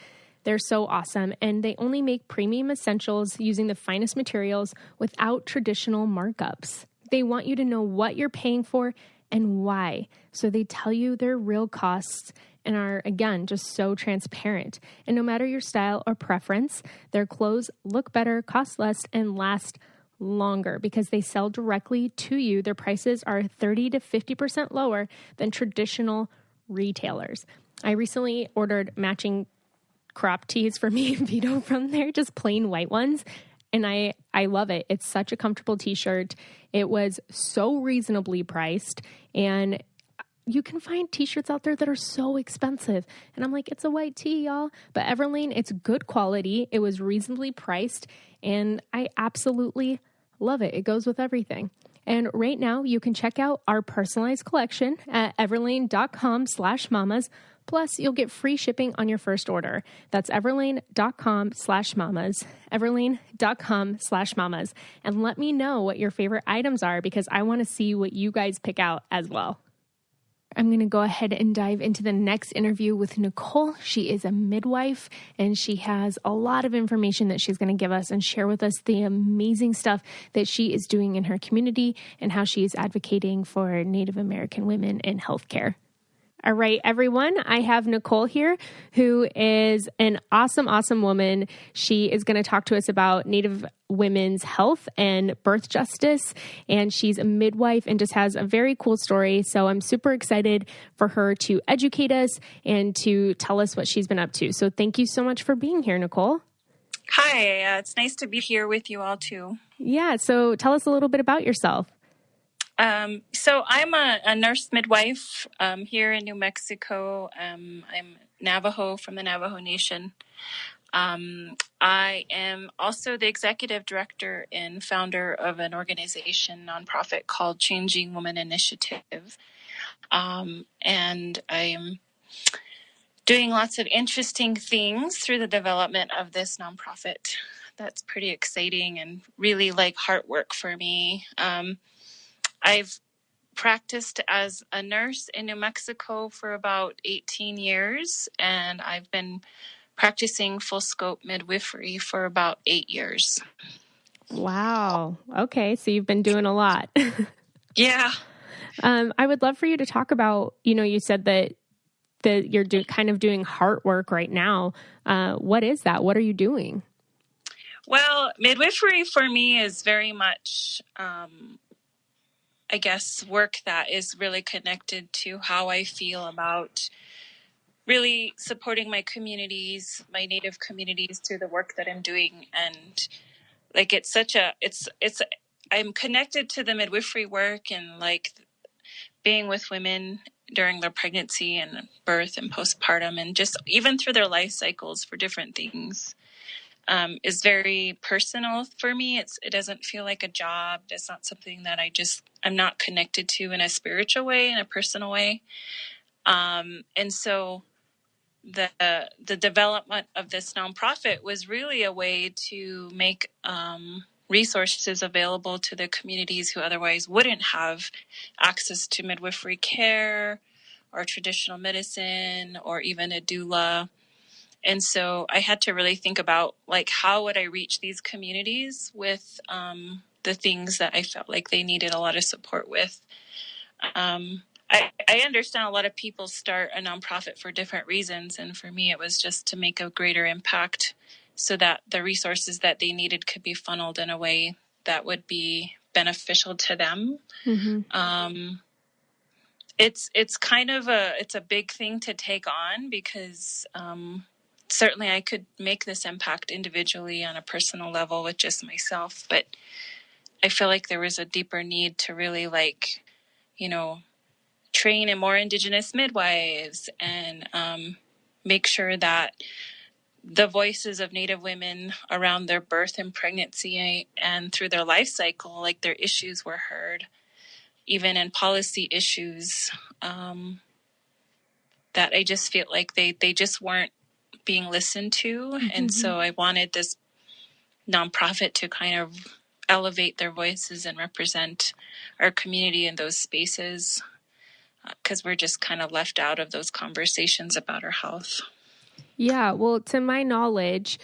They're so awesome. And they only make premium essentials using the finest materials without traditional markups. They want you to know what you're paying for and why. So they tell you their real costs and are, again, just so transparent. And no matter your style or preference, their clothes look better, cost less, and last longer because they sell directly to you. Their prices are 30 to 50% lower than traditional retailers. I recently ordered matching crop tees for me and Vito from there, just plain white ones. And I love it. It's such a comfortable t-shirt. It was so reasonably priced. And you can find t-shirts out there that are so expensive. And I'm like, it's a white tee, y'all. But Everlane, it's good quality. It was reasonably priced. And I absolutely love it. It goes with everything. And right now you can check out our personalized collection at everlane.com/mamas. Plus, you'll get free shipping on your first order. That's everlane.com/mamas, everlane.com/mamas. And let me know what your favorite items are because I want to see what you guys pick out as well. I'm going to go ahead and dive into the next interview with Nicolle. She is a midwife and she has a lot of information that she's going to give us and share with us the amazing stuff that she is doing in her community and how she is advocating for Native American women in healthcare. All right, everyone, I have Nicolle here, who is an awesome, awesome woman. She is going to talk to us about Native women's health and birth justice, and she's a midwife and just has a very cool story. So I'm super excited for her to educate us and to tell us what she's been up to. So thank you so much for being here, Nicolle. Hi, it's nice to be here with you all too. Yeah, so tell us a little bit about yourself. So I'm a nurse midwife here in New Mexico. I'm Navajo from the Navajo Nation. I am also the executive director and founder of an organization, nonprofit called Changing Woman Initiative. And I am doing lots of interesting things through the development of this nonprofit that's pretty exciting and really like heart work for me. I've practiced as a nurse in New Mexico for about 18 years, and I've been practicing full scope midwifery for about 8 years. Wow. Okay. So you've been doing a lot. Yeah. I would love for you to talk about, you said that you're kind of doing heart work right now. What is that? What are you doing? Well, midwifery for me is very much, I guess, work that is really connected to how I feel about really supporting my communities, my Native communities, through the work that I'm doing. And like, I'm connected to the midwifery work and like being with women during their pregnancy and birth and postpartum, and just even through their life cycles for different things, is very personal for me. It doesn't feel like a job. It's not something that I'm not connected to in a spiritual way, in a personal way. And so the development of this nonprofit was really a way to make resources available to the communities who otherwise wouldn't have access to midwifery care or traditional medicine or even a doula. And so I had to really think about, like, how would I reach these communities with the things that I felt like they needed a lot of support with. I understand a lot of people start a nonprofit for different reasons. And for me, it was just to make a greater impact so that the resources that they needed could be funneled in a way that would be beneficial to them. Mm-hmm. It's kind of it's a big thing to take on because certainly I could make this impact individually on a personal level with just myself, but I feel like there was a deeper need to really train in more Indigenous midwives and make sure that the voices of Native women around their birth and pregnancy and through their life cycle, like their issues were heard, even in policy issues that I just feel like they just weren't being listened to. Mm-hmm. And so I wanted this nonprofit to kind of elevate their voices and represent our community in those spaces, because we're just kind of left out of those conversations about our health. Yeah, well, to my knowledge,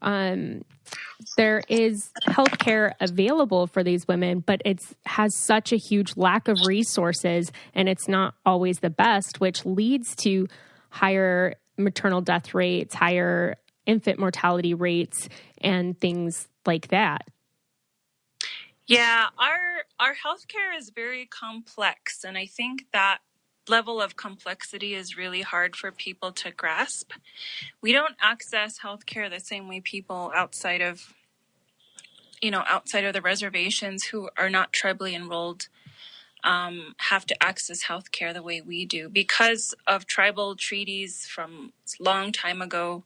there is healthcare available for these women, but it has such a huge lack of resources, and it's not always the best, which leads to higher maternal death rates, higher infant mortality rates, and things like that. Yeah, our healthcare is very complex, and I think that level of complexity is really hard for people to grasp. We don't access healthcare the same way people outside of the reservations who are not tribally enrolled have to access healthcare the way we do because of tribal treaties from a long time ago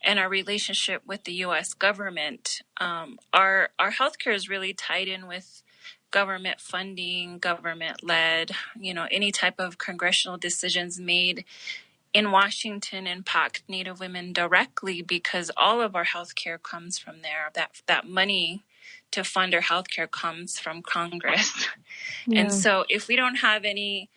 and our relationship with the U.S. government. Our healthcare is really tied in with government funding, government-led, any type of congressional decisions made in Washington impact Native women directly because all of our healthcare comes from there. That money to fund our healthcare comes from Congress. Yeah. And so if we don't have any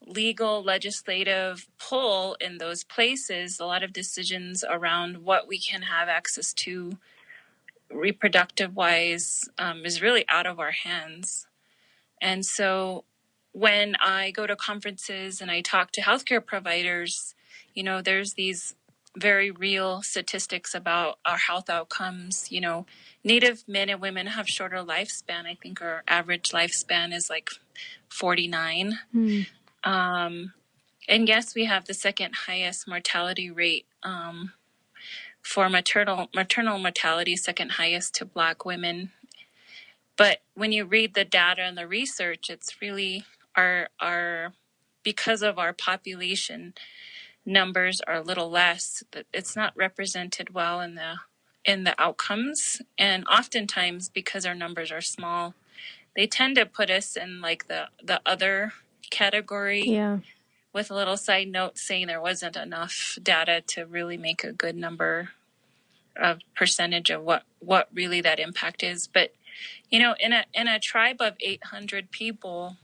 legal legislative pull in those places, a lot of decisions around what we can have access to reproductive wise is really out of our hands. And so when I go to conferences and I talk to healthcare providers, there's these very real statistics about our health outcomes. Native men and women have shorter lifespan. I think our average lifespan is like 49. And yes, we have the second highest mortality rate for maternal mortality, second highest to Black women. But when you read the data and the research, it's really because of our population numbers are a little less, it's not represented well in the outcomes. And oftentimes, because our numbers are small, they tend to put us in like the other category. Yeah. With a little side note saying there wasn't enough data to really make a good number of percentage of what what really that impact is. But, you know, in a tribe of 800 people,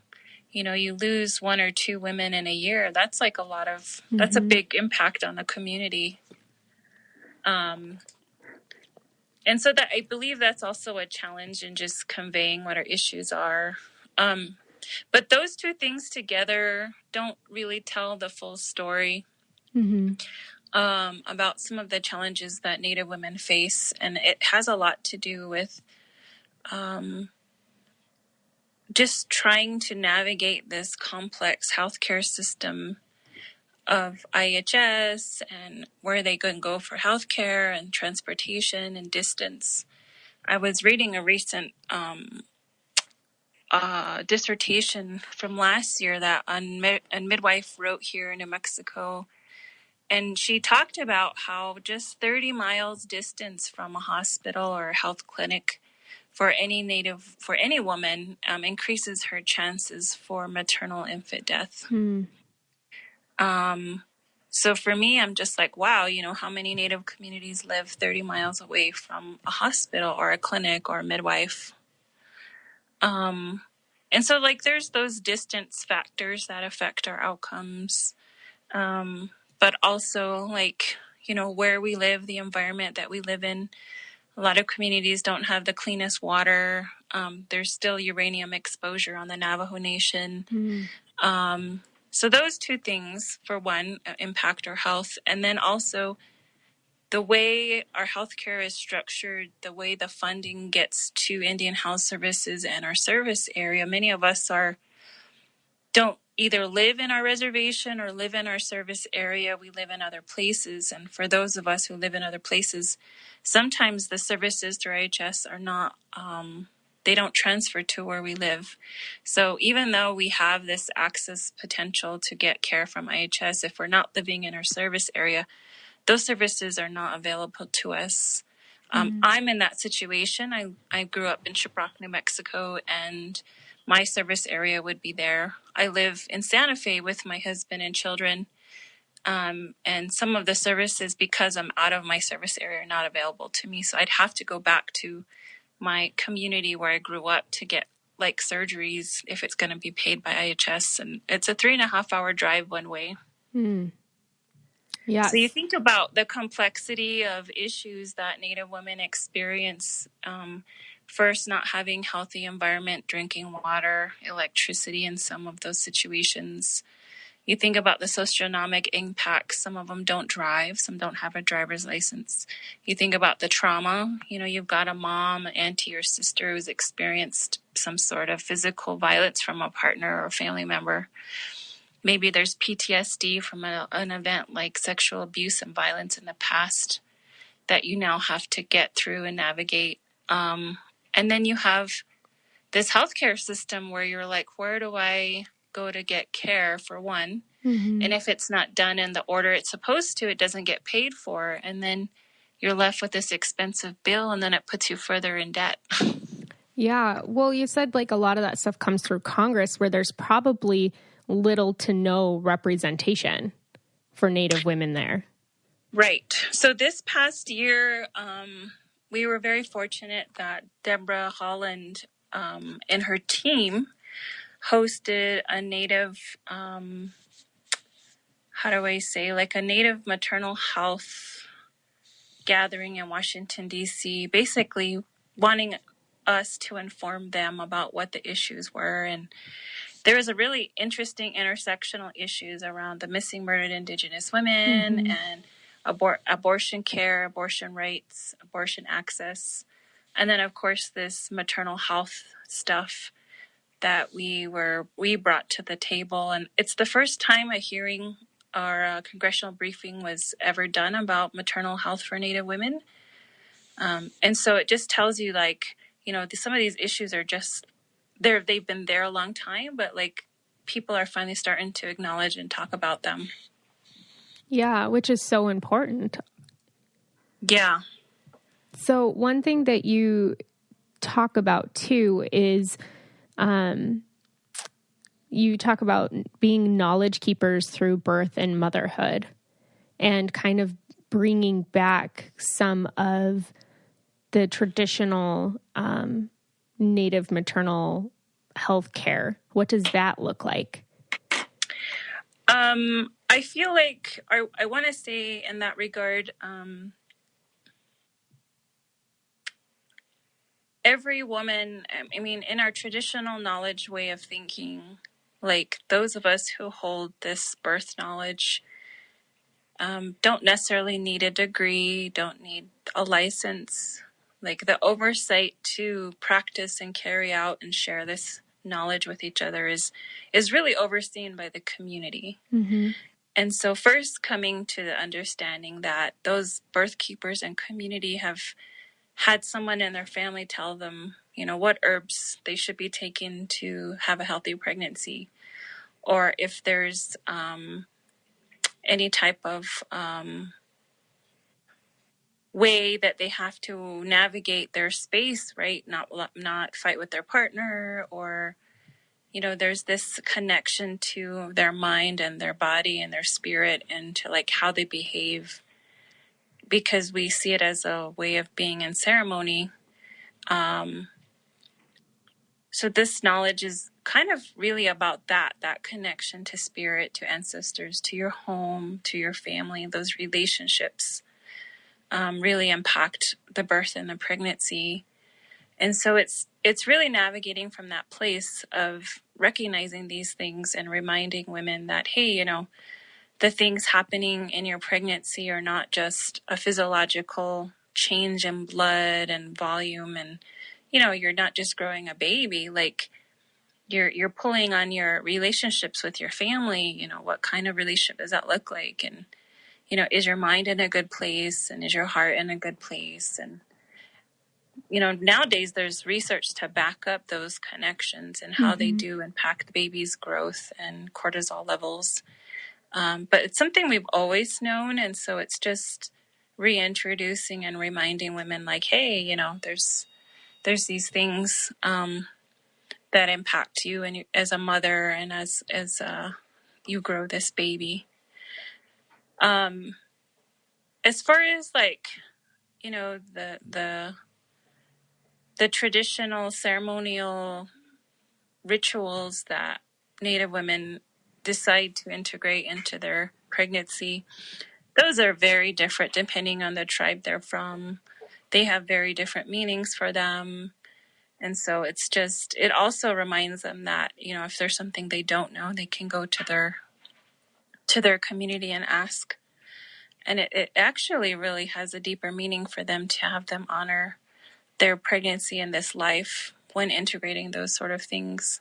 you know, you lose 1 or 2 women in a year. That's like that's a big impact on the community. And so that I believe that's also a challenge in just conveying what our issues are. But those 2 things together don't really tell the full story about some of the challenges that Native women face. And it has a lot to do with just trying to navigate this complex healthcare system of IHS and where they can go for healthcare and transportation and distance. I was reading a recent dissertation from last year that a midwife wrote here in New Mexico, and she talked about how just 30 miles distance from a hospital or a health clinic for any woman increases her chances for maternal infant death. So for me, I'm just like, wow, you know, how many Native communities live 30 miles away from a hospital or a clinic or a midwife? And so like there's those distance factors that affect our outcomes. But also like, you know, where we live, the environment that we live in. A lot of communities don't have the cleanest water. There's still uranium exposure on the Navajo Nation. So those 2 things, for one, impact our health. And then also the way our healthcare is structured, the way the funding gets to Indian Health Services and our service area. Many of us don't either live in our reservation or live in our service area. We live in other places. And for those of us who live in other places, sometimes the services through IHS are not, they don't transfer to where we live. So even though we have this access potential to get care from IHS, if we're not living in our service area, those services are not available to us. I'm in that situation. I grew up in Shiprock, New Mexico, and my service area would be there. I live in Santa Fe with my husband and children. And some of the services, because I'm out of my service area, are not available to me. So I'd have to go back to my community where I grew up to get like surgeries if it's going to be paid by IHS. And it's a 3.5-hour drive one way. Yeah. So you think about the complexity of issues that Native women experience. First, not having healthy environment, drinking water, electricity in some of those situations. You think about the socioeconomic impacts. Some of them don't drive. Some don't have a driver's license. You think about the trauma. You know, you've got a mom, an auntie, or sister who's experienced some sort of physical violence from a partner or family member. Maybe there's PTSD from an event like sexual abuse and violence in the past that you now have to get through and navigate. And then you have this healthcare system where you're like, where do I go to get care, for one? And if it's not done in the order it's supposed to, it doesn't get paid for. And then you're left with this expensive bill, and then it puts you further in debt. Yeah. Well, you said like a lot of that stuff comes through Congress, where there's probably little to no representation for Native women there. Right. So this past year, we were very fortunate that Deborah Holland and her team hosted a Native, a Native maternal health gathering in Washington, D.C., basically wanting us to inform them about what the issues were. And there was a really interesting intersectional issues around the missing, murdered Indigenous women and abortion care, abortion rights, abortion access. And then, of course, this maternal health stuff that we brought to the table. And it's the first time a hearing or a congressional briefing was ever done about maternal health for Native women. And so it just tells you, like, you know, some of these issues are just there. They've been there a long time, but like people are finally starting to acknowledge and talk about them. Yeah, which is so important. Yeah. So one thing that you talk about too is you talk about being knowledge keepers through birth and motherhood, and kind of bringing back some of the traditional Native maternal health care? What does that look like? I feel like I want to say in that regard, every woman, I mean, in our traditional knowledge way of thinking, like those of us who hold this birth knowledge don't necessarily need a degree, don't need a license. Like the oversight to practice and carry out and share this knowledge with each other is really overseen by the community. Mm-hmm. And so first coming to the understanding that those birth keepers and community have had someone in their family tell them, you know, what herbs they should be taking to have a healthy pregnancy, or if there's any type of way that they have to navigate their space, right? Not fight with their partner, or, you know, there's this connection to their mind and their body and their spirit and to like how they behave, because we see it as a way of being in ceremony. So this knowledge is kind of really about that connection to spirit, to ancestors, to your home, to your family. Those relationships really impact the birth and the pregnancy. And so it's really navigating from that place of recognizing these things and reminding women that, hey, you know, the things happening in your pregnancy are not just a physiological change in blood and volume, and, you know, you're not just growing a baby. Like you're pulling on your relationships with your family. You know, what kind of relationship does that look like? And, you know, is your mind in a good place, and is your heart in a good place? And, you know, nowadays there's research to back up those connections and how they do impact the baby's growth and cortisol levels. But it's something we've always known. And so it's just reintroducing and reminding women like, hey, you know, there's these things that impact you and as a mother and as you grow this baby. As far as like, you know, the traditional ceremonial rituals that Native women decide to integrate into their pregnancy, those are very different depending on the tribe they're from. They have very different meanings for them. And so it's just, it also reminds them that, you know, if there's something they don't know, they can go to their community and ask. And it actually really has a deeper meaning for them to have them honor their pregnancy and this life when integrating those sort of things.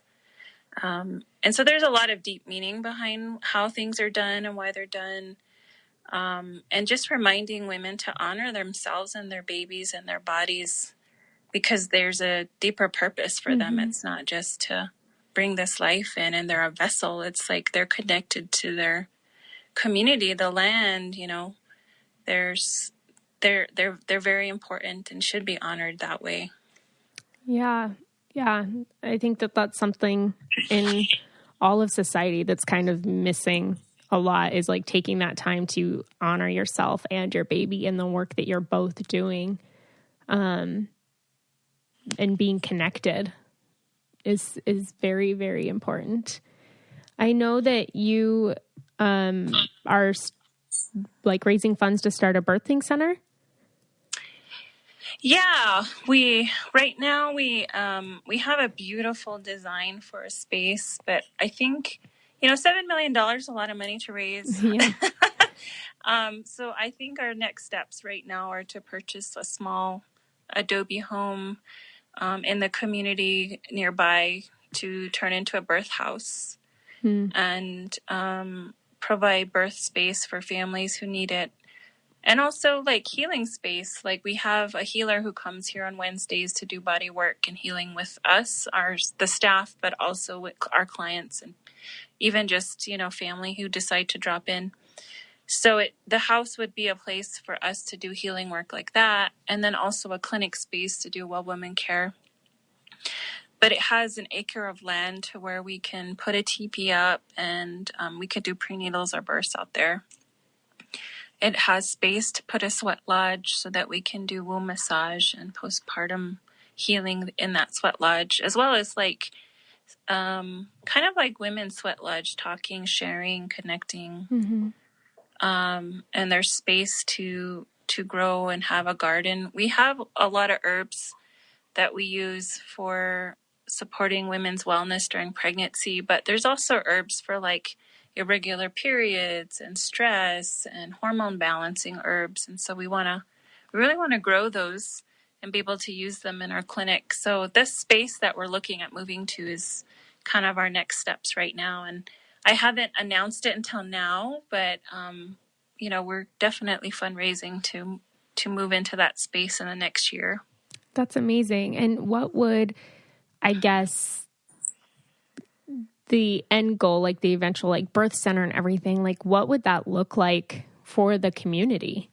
And so there's a lot of deep meaning behind how things are done and why they're done. And just reminding women to honor themselves and their babies and their bodies, because there's a deeper purpose for them. It's not just to bring this life in and they're a vessel. It's like they're connected to their community, the land, you know. They're very important and should be honored that way. Yeah. I think that that's something in all of society that's kind of missing a lot, is like taking that time to honor yourself and your baby and the work that you're both doing. And being connected is very, very important. I know that you are like raising funds to start a birthing center. Yeah, right now we have a beautiful design for a space, but I think, you know, $7 million is a lot of money to raise. Yeah. So I think our next steps right now are to purchase a small adobe home in the community nearby to turn into a birth house and provide birth space for families who need it. And also like healing space. Like we have a healer who comes here on Wednesdays to do body work and healing with us, the staff, but also with our clients and even just, you know, family who decide to drop in. So the house would be a place for us to do healing work like that. And then also a clinic space to do well women care. But it has an acre of land to where we can put a teepee up and we could do prenatals or births out there. it has space to put a sweat lodge so that we can do womb massage and postpartum healing in that sweat lodge, as well as like kind of like women's sweat lodge, talking, sharing, connecting. Mm-hmm. And there's space to grow and have a garden. We have a lot of herbs that we use for supporting women's wellness during pregnancy, but there's also herbs for like irregular periods and stress and hormone balancing herbs. And so we really want to grow those and be able to use them in our clinic. So this space that we're looking at moving to is kind of our next steps right now. And I haven't announced it until now, but we're definitely fundraising to move into that space in the next year. That's amazing. And what would, I guess, the end goal, like the eventual like birth center and everything, like what would that look like for the community?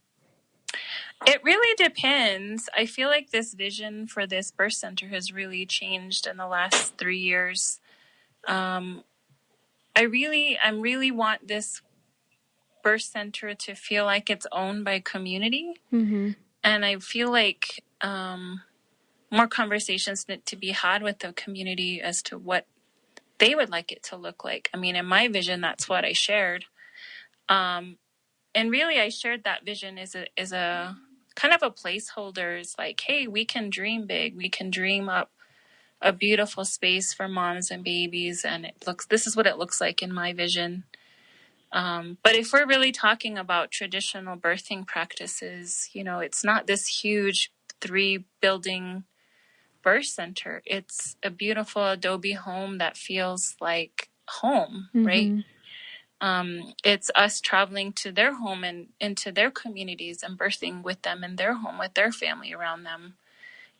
It really depends. I feel like this vision for this birth center has really changed in the last 3 years. I really want this birth center to feel like it's owned by community. Mm-hmm. And I feel like more conversations need to be had with the community as to what they would like it to look like. I mean, in my vision, that's what I shared. And really, I shared that vision as a kind of a placeholder. It's like, hey, we can dream big. We can dream up a beautiful space for moms and babies. And this is what it looks like in my vision. But if we're really talking about traditional birthing practices, it's not this huge 3-building birth center. It's a beautiful adobe home that feels like home, mm-hmm. right? It's us traveling to their home and into their communities and birthing with them in their home with their family around them.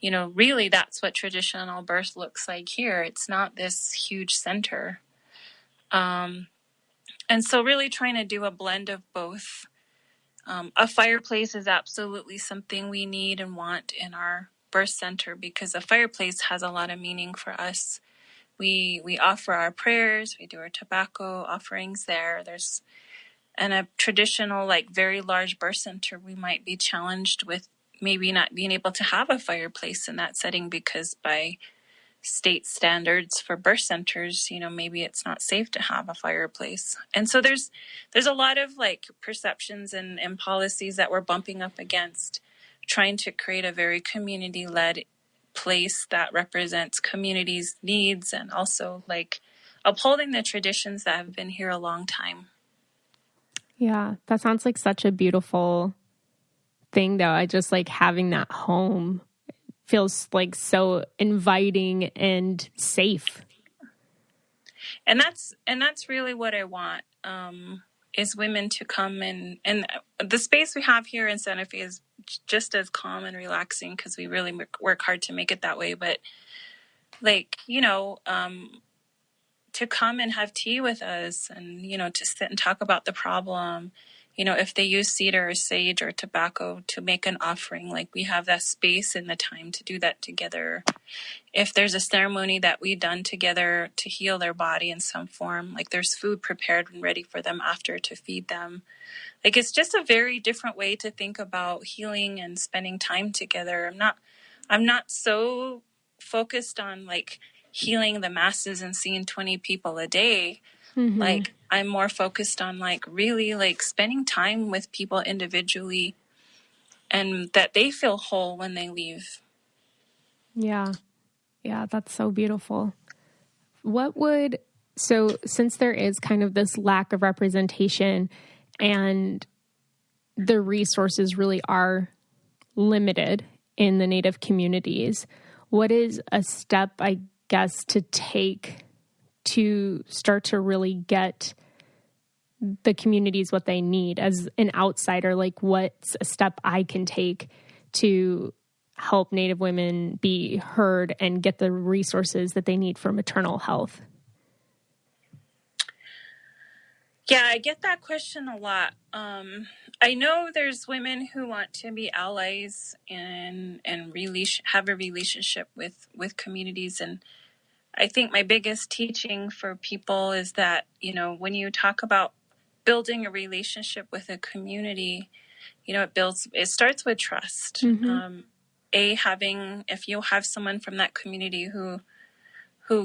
Really that's what traditional birth looks like here. It's not this huge center. And so really trying to do a blend of both. A fireplace is absolutely something we need and want in our birth center because a fireplace has a lot of meaning for us. We offer our prayers, we do our tobacco offerings there. And a traditional, like very large birth center, we might be challenged with maybe not being able to have a fireplace in that setting because by state standards for birth centers, maybe it's not safe to have a fireplace. And so there's a lot of like perceptions and policies that we're bumping up against, trying to create a very community-led place that represents community's needs and also like upholding the traditions that have been here a long time. Yeah, that sounds like such a beautiful thing though. I just like having that home feels like so inviting and safe. And that's really what I want, is women to come and the space we have here in Santa Fe is just as calm and relaxing because we really work hard to make it that way. But like, to come and have tea with us and, to sit and talk about the problem. If they use cedar or sage or tobacco to make an offering, like we have that space and the time to do that together. If there's a ceremony that we've done together to heal their body in some form, like there's food prepared and ready for them after to feed them. Like it's just a very different way to think about healing and spending time together. I'm not so focused on like healing the masses and seeing 20 people a day. Mm-hmm. Like I'm more focused on like really like spending time with people individually and that they feel whole when they leave. Yeah. Yeah, that's so beautiful. So since there is kind of this lack of representation and the resources really are limited in the Native communities, what is a step, I guess, to take to start to really get the communities what they need as an outsider? Like what's a step I can take to help Native women be heard and get the resources that they need for maternal health? Yeah, I get that question a lot. I know there's women who want to be allies and really have a relationship with communities. And I think my biggest teaching for people is that, when you talk about building a relationship with a community, it starts with trust. Mm-hmm. If you have someone from that community who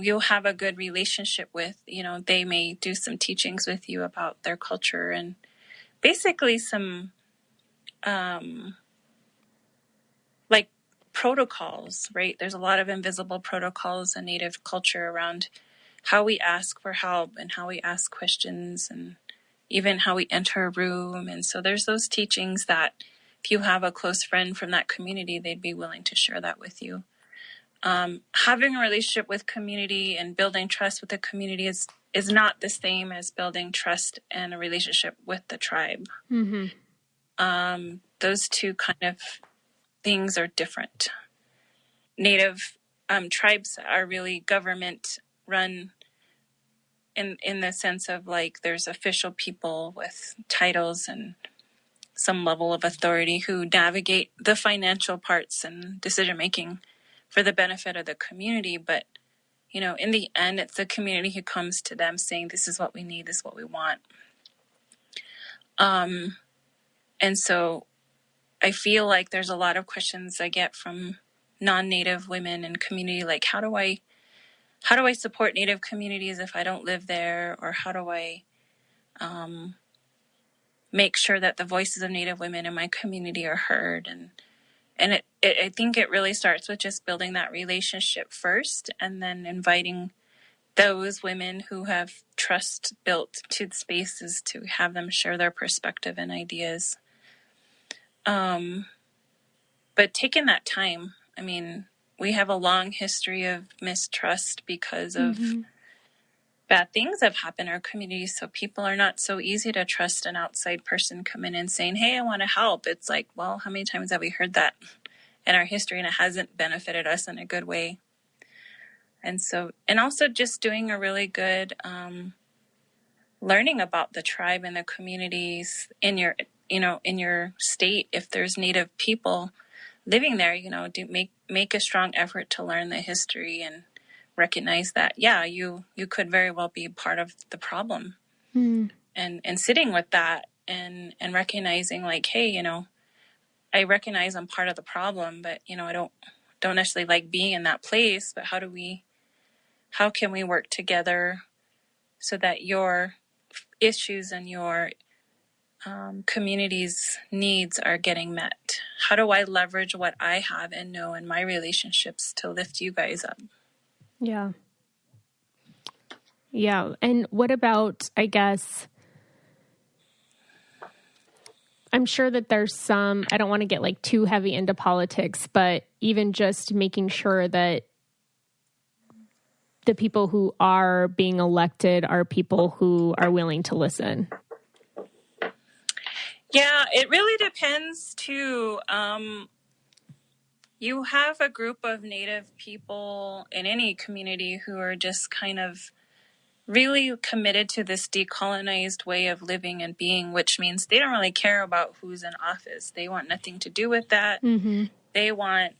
you'll have a good relationship with, they may do some teachings with you about their culture and basically some like protocols, right? There's a lot of invisible protocols in Native culture around how we ask for help and how we ask questions and even how we enter a room. And so there's those teachings that if you have a close friend from that community, they'd be willing to share that with you. Having a relationship with community and building trust with the community is not the same as building trust and a relationship with the tribe. Mm-hmm. Those two kind of things are different. Native tribes are really government run in the sense of like there's official people with titles and some level of authority who navigate the financial parts and decision making for the benefit of the community. But, in the end, it's the community who comes to them saying, this is what we need, this is what we want. And so I feel like there's a lot of questions I get from non-Native women in community, like how do I support Native communities if I don't live there? Or how do I make sure that the voices of Native women in my community are heard? And I think it really starts with just building that relationship first and then inviting those women who have trust built to the spaces to have them share their perspective and ideas. But taking that time, I mean, we have a long history of mistrust because of bad things have happened in our community. So people are not so easy to trust an outside person coming in saying, hey, I want to help. It's like, well, how many times have we heard that in our history and it hasn't benefited us in a good way? And also just doing a really good learning about the tribe and the communities in your state. If there's Native people living there, do make a strong effort to learn the history and recognize that, yeah, you could very well be part of the problem. And sitting with that and recognizing like, hey, I recognize I'm part of the problem, but, I don't necessarily like being in that place, but how can we work together so that your issues and your community's needs are getting met? How do I leverage what I have and know in my relationships to lift you guys up? Yeah. Yeah. And what about, I guess, I'm sure that there's some, I don't want to get like too heavy into politics, but even just making sure that the people who are being elected are people who are willing to listen. Yeah, it really depends too. You have a group of Native people in any community who are just kind of really committed to this decolonized way of living and being, which means they don't really care about who's in office. They want nothing to do with that. They want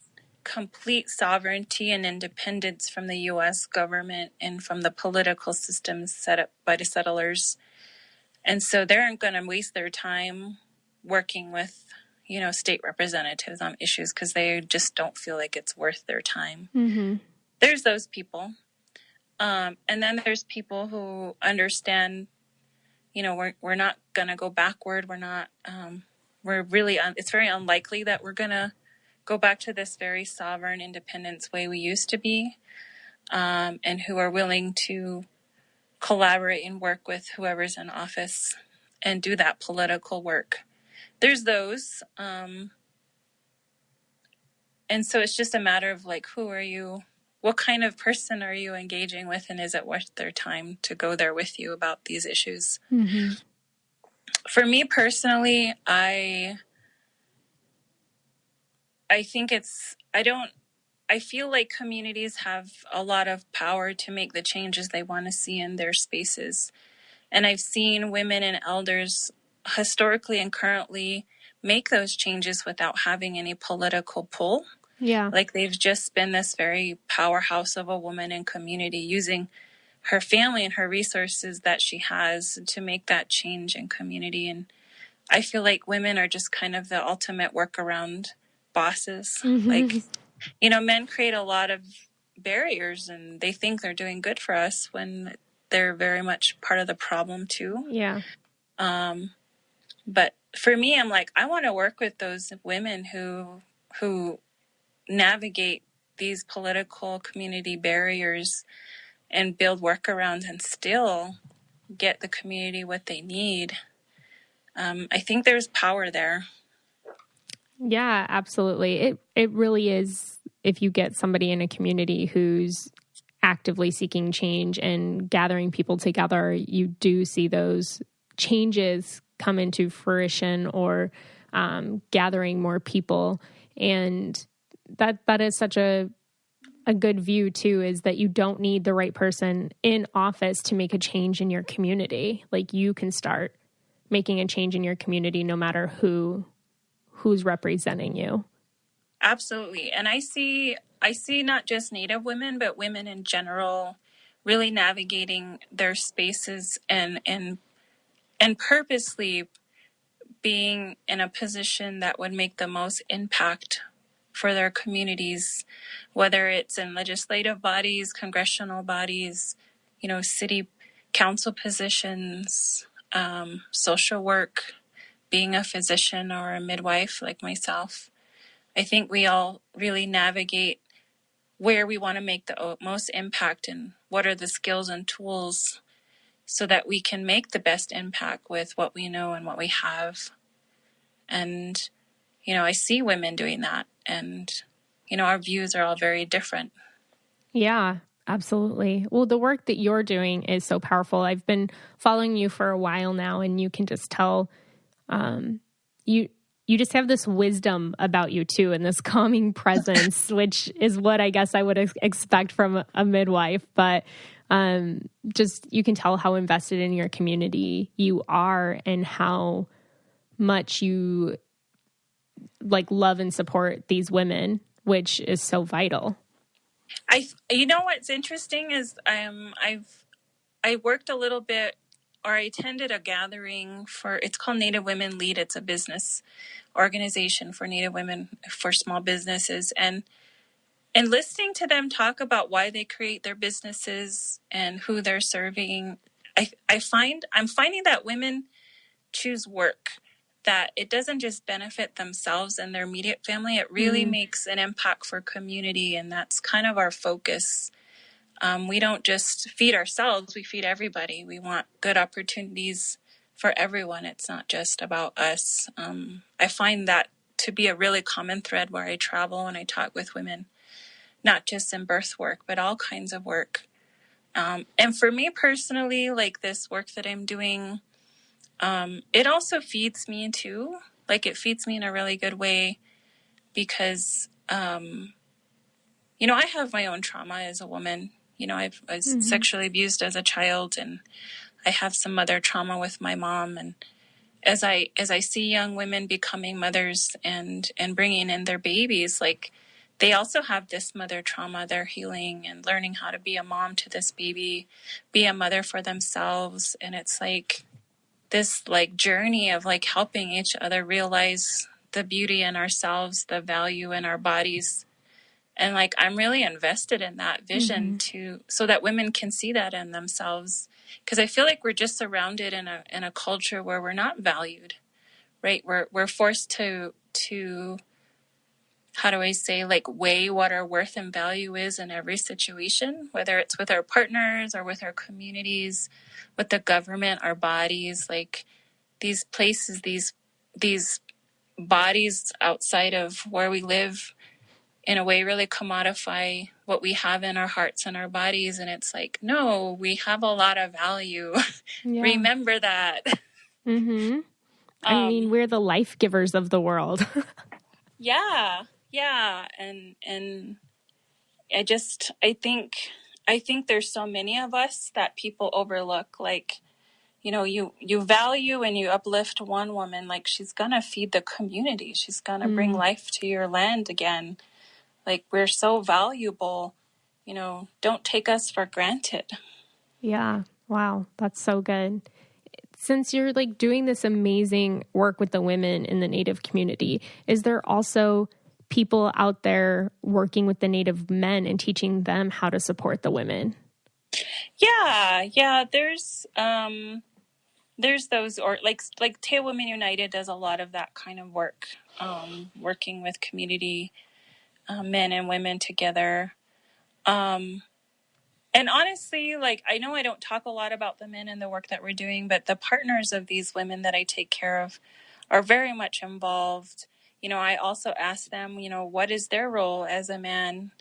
complete sovereignty and independence from the U.S. government and from the political systems set up by the settlers. And so they aren't going to waste their time working with, state representatives on issues because they just don't feel like it's worth their time. There's those people. And then there's people who understand, we're not going to go backward. We're not, it's very unlikely that we're going to go back to this very sovereign independence way we used to be, and who are willing to collaborate and work with whoever's in office and do that political work. There's those. And so it's just a matter of like, who are you? What kind of person are you engaging with? And is it worth their time to go there with you about these issues? For me personally, I think I feel like communities have a lot of power to make the changes they want to see in their spaces. And I've seen women and elders historically and currently make those changes without having any political pull. Yeah. Like they've just been this very powerhouse of a woman in community using her family and her resources that she has to make that change in community. And I feel like women are just kind of the ultimate workaround bosses. Mm-hmm. Like, men create a lot of barriers and they think they're doing good for us when they're very much part of the problem too. Yeah. But for me, I'm like, I want to work with those women who navigate these political community barriers and build workarounds and still get the community what they need. I think there's power there. Yeah, absolutely. It really is. If you get somebody in a community who's actively seeking change and gathering people together, you do see those changes come into fruition, or gathering more people. And that is such a good view too, is that you don't need the right person in office to make a change in your community. Like, you can start making a change in your community no matter who's representing you. Absolutely. And I see not just Native women, but women in general really navigating their spaces and purposely being in a position that would make the most impact for their communities, whether it's in legislative bodies, congressional bodies, city council positions, social work, being a physician or a midwife like myself. I think we all really navigate where we want to make the most impact and what are the skills and tools so that we can make the best impact with what we know and what we have. And, I see women doing that, and, our views are all very different. Yeah, absolutely. Well, the work that you're doing is so powerful. I've been following you for a while now, and you can just tell you just have this wisdom about you too, and this calming presence, which is what I guess I would expect from a midwife. But just, you can tell how invested in your community you are and how much you love and support these women, which is so vital. What's interesting is I worked a little bit, or I attended a gathering it's called Native Women Lead. It's a business organization for Native women, for small businesses, and listening to them talk about why they create their businesses and who they're serving, I'm finding that women choose work that it doesn't just benefit themselves and their immediate family. It really makes an impact for community, and that's kind of our focus. We don't just feed ourselves, we feed everybody. We want good opportunities for everyone. It's not just about us. I find that to be a really common thread where I travel and I talk with women, not just in birth work, but all kinds of work. And for me personally, like this work that I'm doing, it also feeds me too. Like, it feeds me in a really good way because, I have my own trauma as a woman. I was sexually abused as a child, and I have some mother trauma with my mom. And as I see young women becoming mothers and bringing in their babies, like, they also have this mother trauma. They're healing and learning how to be a mom to this baby, be a mother for themselves. And it's like this journey of helping each other realize the beauty in ourselves, the value in our bodies. And I'm really invested in that vision so that women can see that in themselves. Because I feel like we're just surrounded in a culture where we're not valued, right? We're forced to how do I say, weigh what our worth and value is in every situation, whether it's with our partners or with our communities, with the government, our bodies, these places, these bodies outside of where we live, in a way, really commodify what we have in our hearts and our bodies. And it's no, we have a lot of value. Yeah. Remember that. Mm-hmm. I mean, we're the life givers of the world. Yeah. And I think there's so many of us that people overlook. You value and you uplift one woman, she's gonna feed the community. She's gonna bring life to your land again. We're so valuable, don't take us for granted. Yeah. Wow. That's so good. since you're like doing this amazing work with the women in the Native community, is there also people out there working with the Native men and teaching them how to support the women? Yeah. There's those, or like Tail Women United does a lot of that kind of work, working with community men and women together. And honestly, like, I know I don't talk a lot about the men and the work that we're doing, but the partners of these women that I take care of are very much involved. I also ask them, what is their role as a man,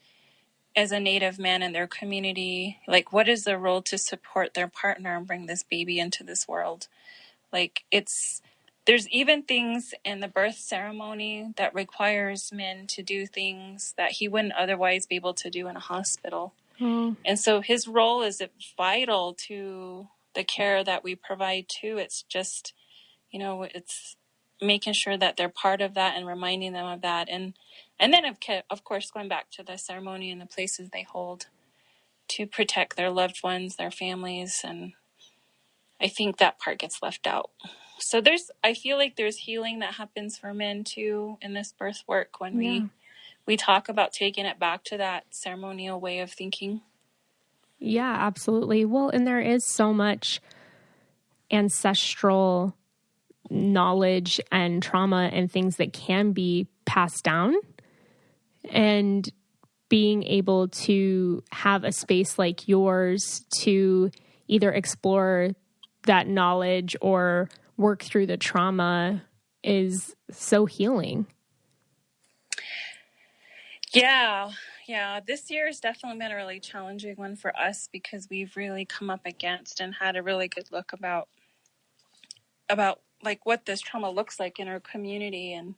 as a Native man in their community? Like, what is their role to support their partner and bring this baby into this world? Like, there's even things in the birth ceremony that requires men to do things that he wouldn't otherwise be able to do in a hospital. And so his role is vital to the care that we provide too. It's just, it's making sure that they're part of that and reminding them of that. And then of course, going back to the ceremony and the places they hold to protect their loved ones, their families. And I think that part gets left out. So I feel like there's healing that happens for men too in this birth work when we talk about taking it back to that ceremonial way of thinking. Yeah, absolutely. Well, and there is so much ancestral knowledge and trauma and things that can be passed down. And being able to have a space like yours to either explore that knowledge or work through the trauma is so healing. Yeah. This year has definitely been a really challenging one for us because we've really come up against and had a really good look about like what this trauma looks like in our community. And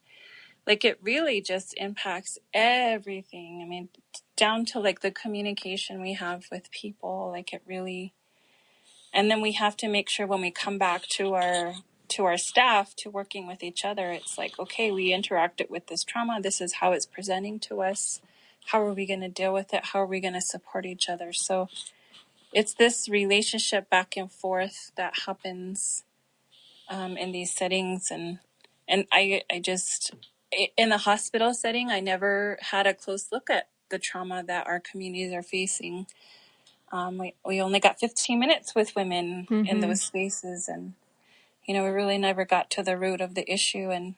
like, it really just impacts everything. I mean, down to like the communication we have with people, like it really, and then we have to make sure when we come back to our staff, to working with each other, it's like, okay, we interacted with this trauma. This is how it's presenting to us. How are we going to deal with it? How are we going to support each other? So it's this relationship back and forth that happens in these settings. And I just, in the hospital setting, I never had a close look at the trauma that our communities are facing. We only got 15 minutes with women in those spaces. And, we really never got to the root of the issue. And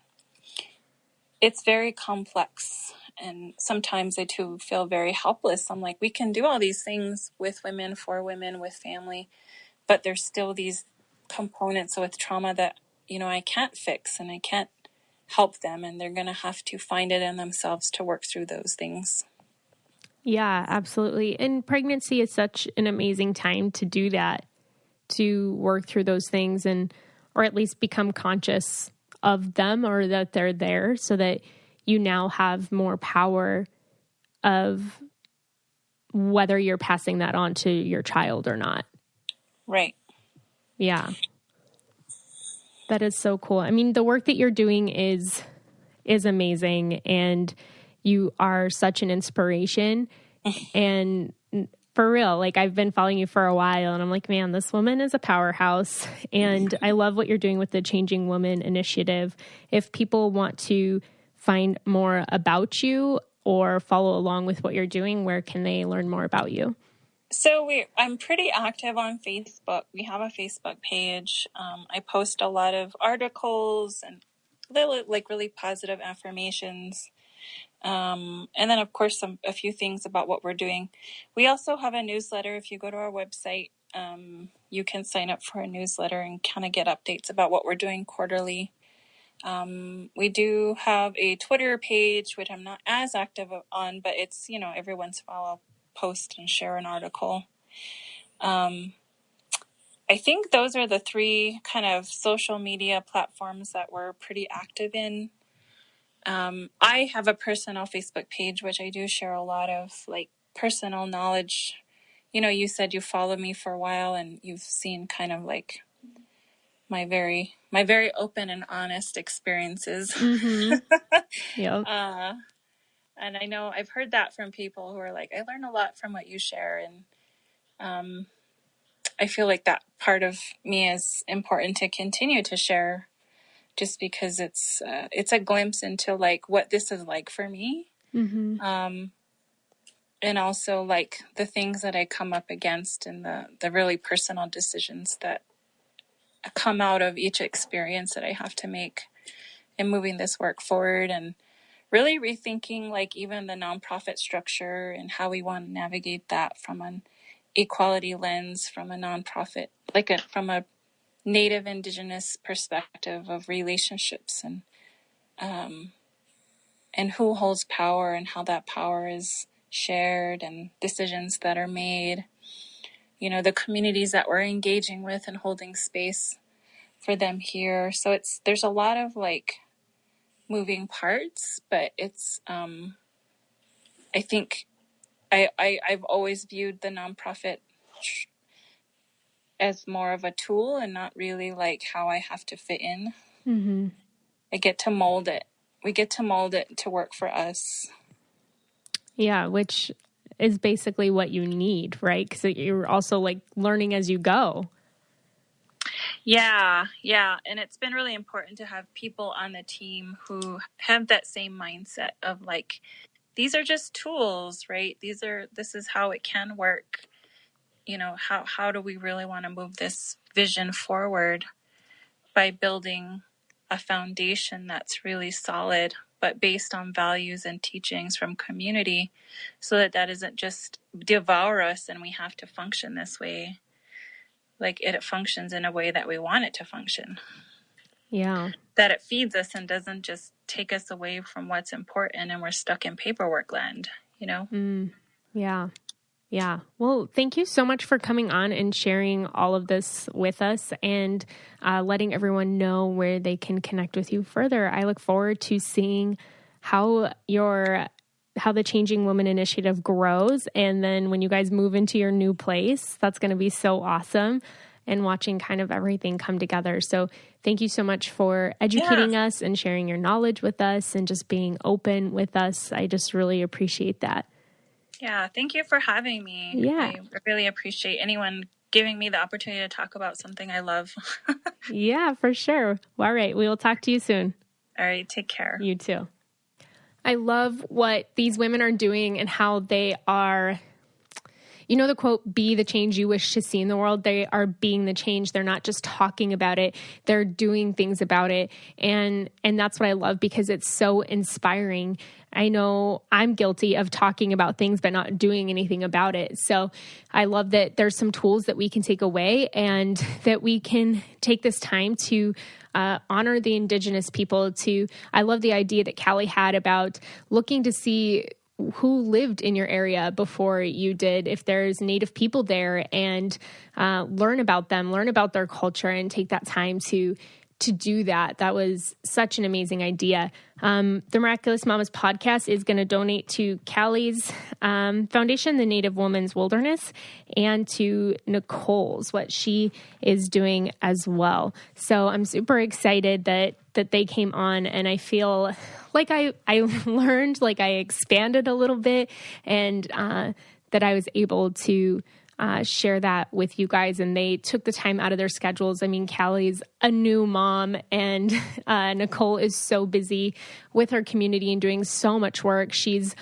it's very complex. And sometimes I too feel very helpless. I'm like, we can do all these things with women, for women, with family, but there's still these components with trauma that, I can't fix and I can't help them. And they're going to have to find it in themselves to work through those things. Yeah, absolutely. And pregnancy is such an amazing time to do that, to work through those things or at least become conscious of them or that they're there so that you now have more power of whether you're passing that on to your child or not. Right. Yeah. That is so cool. I mean, the work that you're doing is amazing, and you are such an inspiration. And for real, like, I've been following you for a while and I'm like, man, this woman is a powerhouse. And I love what you're doing with the Changing Woman initiative. If people want to find more about you or follow along with what you're doing, where can they learn more about you? So I'm pretty active on Facebook. We have a Facebook page. I post a lot of articles and really positive affirmations. And then, of course, a few things about what we're doing. We also have a newsletter. If you go to our website, you can sign up for a newsletter and kind of get updates about what we're doing quarterly. We do have a Twitter page, which I'm not as active on, but it's, every once in a while I'll post and share an article. I think those are the three kind of social media platforms that we're pretty active in. I have a personal Facebook page, which I do share a lot of like personal knowledge. You said you followed me for a while and you've seen kind of like my very open and honest experiences. Yep. And I know I've heard that from people who are like, I learn a lot from what you share. And I feel like that part of me is important to continue to share, just because it's a glimpse into like what this is like for me. Mm-hmm. And also like the things that I come up against and the really personal decisions that come out of each experience that I have to make in moving this work forward, and really rethinking like even the nonprofit structure and how we want to navigate that from an equality lens, from a nonprofit, from a Native Indigenous perspective of relationships and who holds power and how that power is shared and decisions that are made, the communities that we're engaging with and holding space for them here. So there's a lot of like moving parts, but it's, I think I've always viewed the nonprofit as more of a tool and not really like how I have to fit in. Mm-hmm. I get to mold it. We get to mold it to work for us. Yeah, which is basically what you need, right? Because you're also like learning as you go. Yeah. And it's been really important to have people on the team who have that same mindset of like, these are just tools, right? This is how it can work. How do we really want to move this vision forward by building a foundation that's really solid, but based on values and teachings from community, so that doesn't just devour us and we have to function this way. Like it functions in a way that we want it to function. Yeah. That it feeds us and doesn't just take us away from what's important and we're stuck in paperwork land, Yeah. Yeah. Well, thank you so much for coming on and sharing all of this with us and letting everyone know where they can connect with you further. I look forward to seeing how the Changing Woman Initiative grows. And then when you guys move into your new place, that's going to be so awesome, and watching kind of everything come together. So thank you so much for educating us and sharing your knowledge with us and just being open with us. I just really appreciate that. Yeah, thank you for having me. Yeah. I really appreciate anyone giving me the opportunity to talk about something I love. Yeah, for sure. All right. We will talk to you soon. All right. Take care. You too. I love what these women are doing and how they are, the quote, be the change you wish to see in the world. They are being the change. They're not just talking about it. They're doing things about it. And that's what I love, because it's so inspiring. I know I'm guilty of talking about things, but not doing anything about it. So I love that there's some tools that we can take away and that we can take this time to honor the Indigenous people. I love the idea that Cali had about looking to see who lived in your area before you did, if there's Native people there, and learn about them, learn about their culture, and take that time to do that. That was such an amazing idea. The Miraculous Mamas podcast is going to donate to Cali's foundation, the Native Women's Wilderness, and to Nicole's, what she is doing as well. So I'm super excited that they came on, and I feel like I learned, like I expanded a little bit, and that I was able to share that with you guys, and they took the time out of their schedules. I mean, Cali's a new mom, and Nicolle is so busy with her community and doing so much work. She's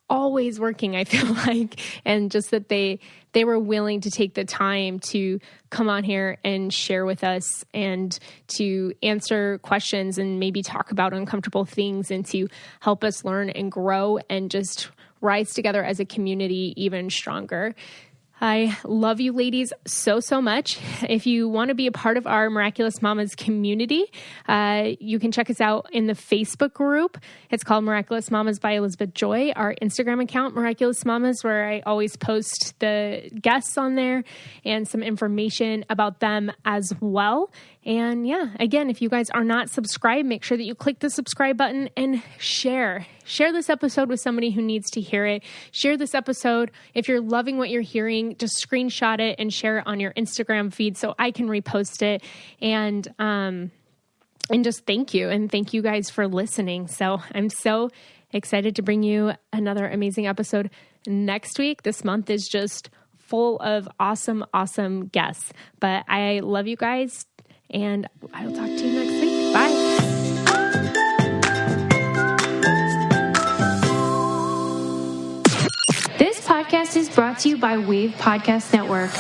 always working, I feel like, and just that they were willing to take the time to come on here and share with us and to answer questions and maybe talk about uncomfortable things and to help us learn and grow and just rise together as a community even stronger. I love you ladies so, so much. If you want to be a part of our Miraculous Mamas community, you can check us out in the Facebook group. It's called Miraculous Mamas by Elizabeth Joy. Our Instagram account, Miraculous Mamas, where I always post the guests on there and some information about them as well. And yeah, again, if you guys are not subscribed, make sure that you click the subscribe button and share this episode with somebody who needs to hear it. Share this episode. If you're loving what you're hearing, just screenshot it and share it on your Instagram feed so I can repost it. And just thank you. And thank you guys for listening. So I'm so excited to bring you another amazing episode next week. This month is just full of awesome, awesome guests. But I love you guys, and I will talk to you next week. Bye. This podcast is brought to you by Wave Podcast Network.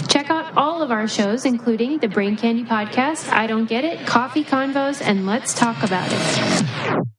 Check out all of our shows, including the Brain Candy Podcast, I Don't Get It, Coffee Convos, and Let's Talk About It.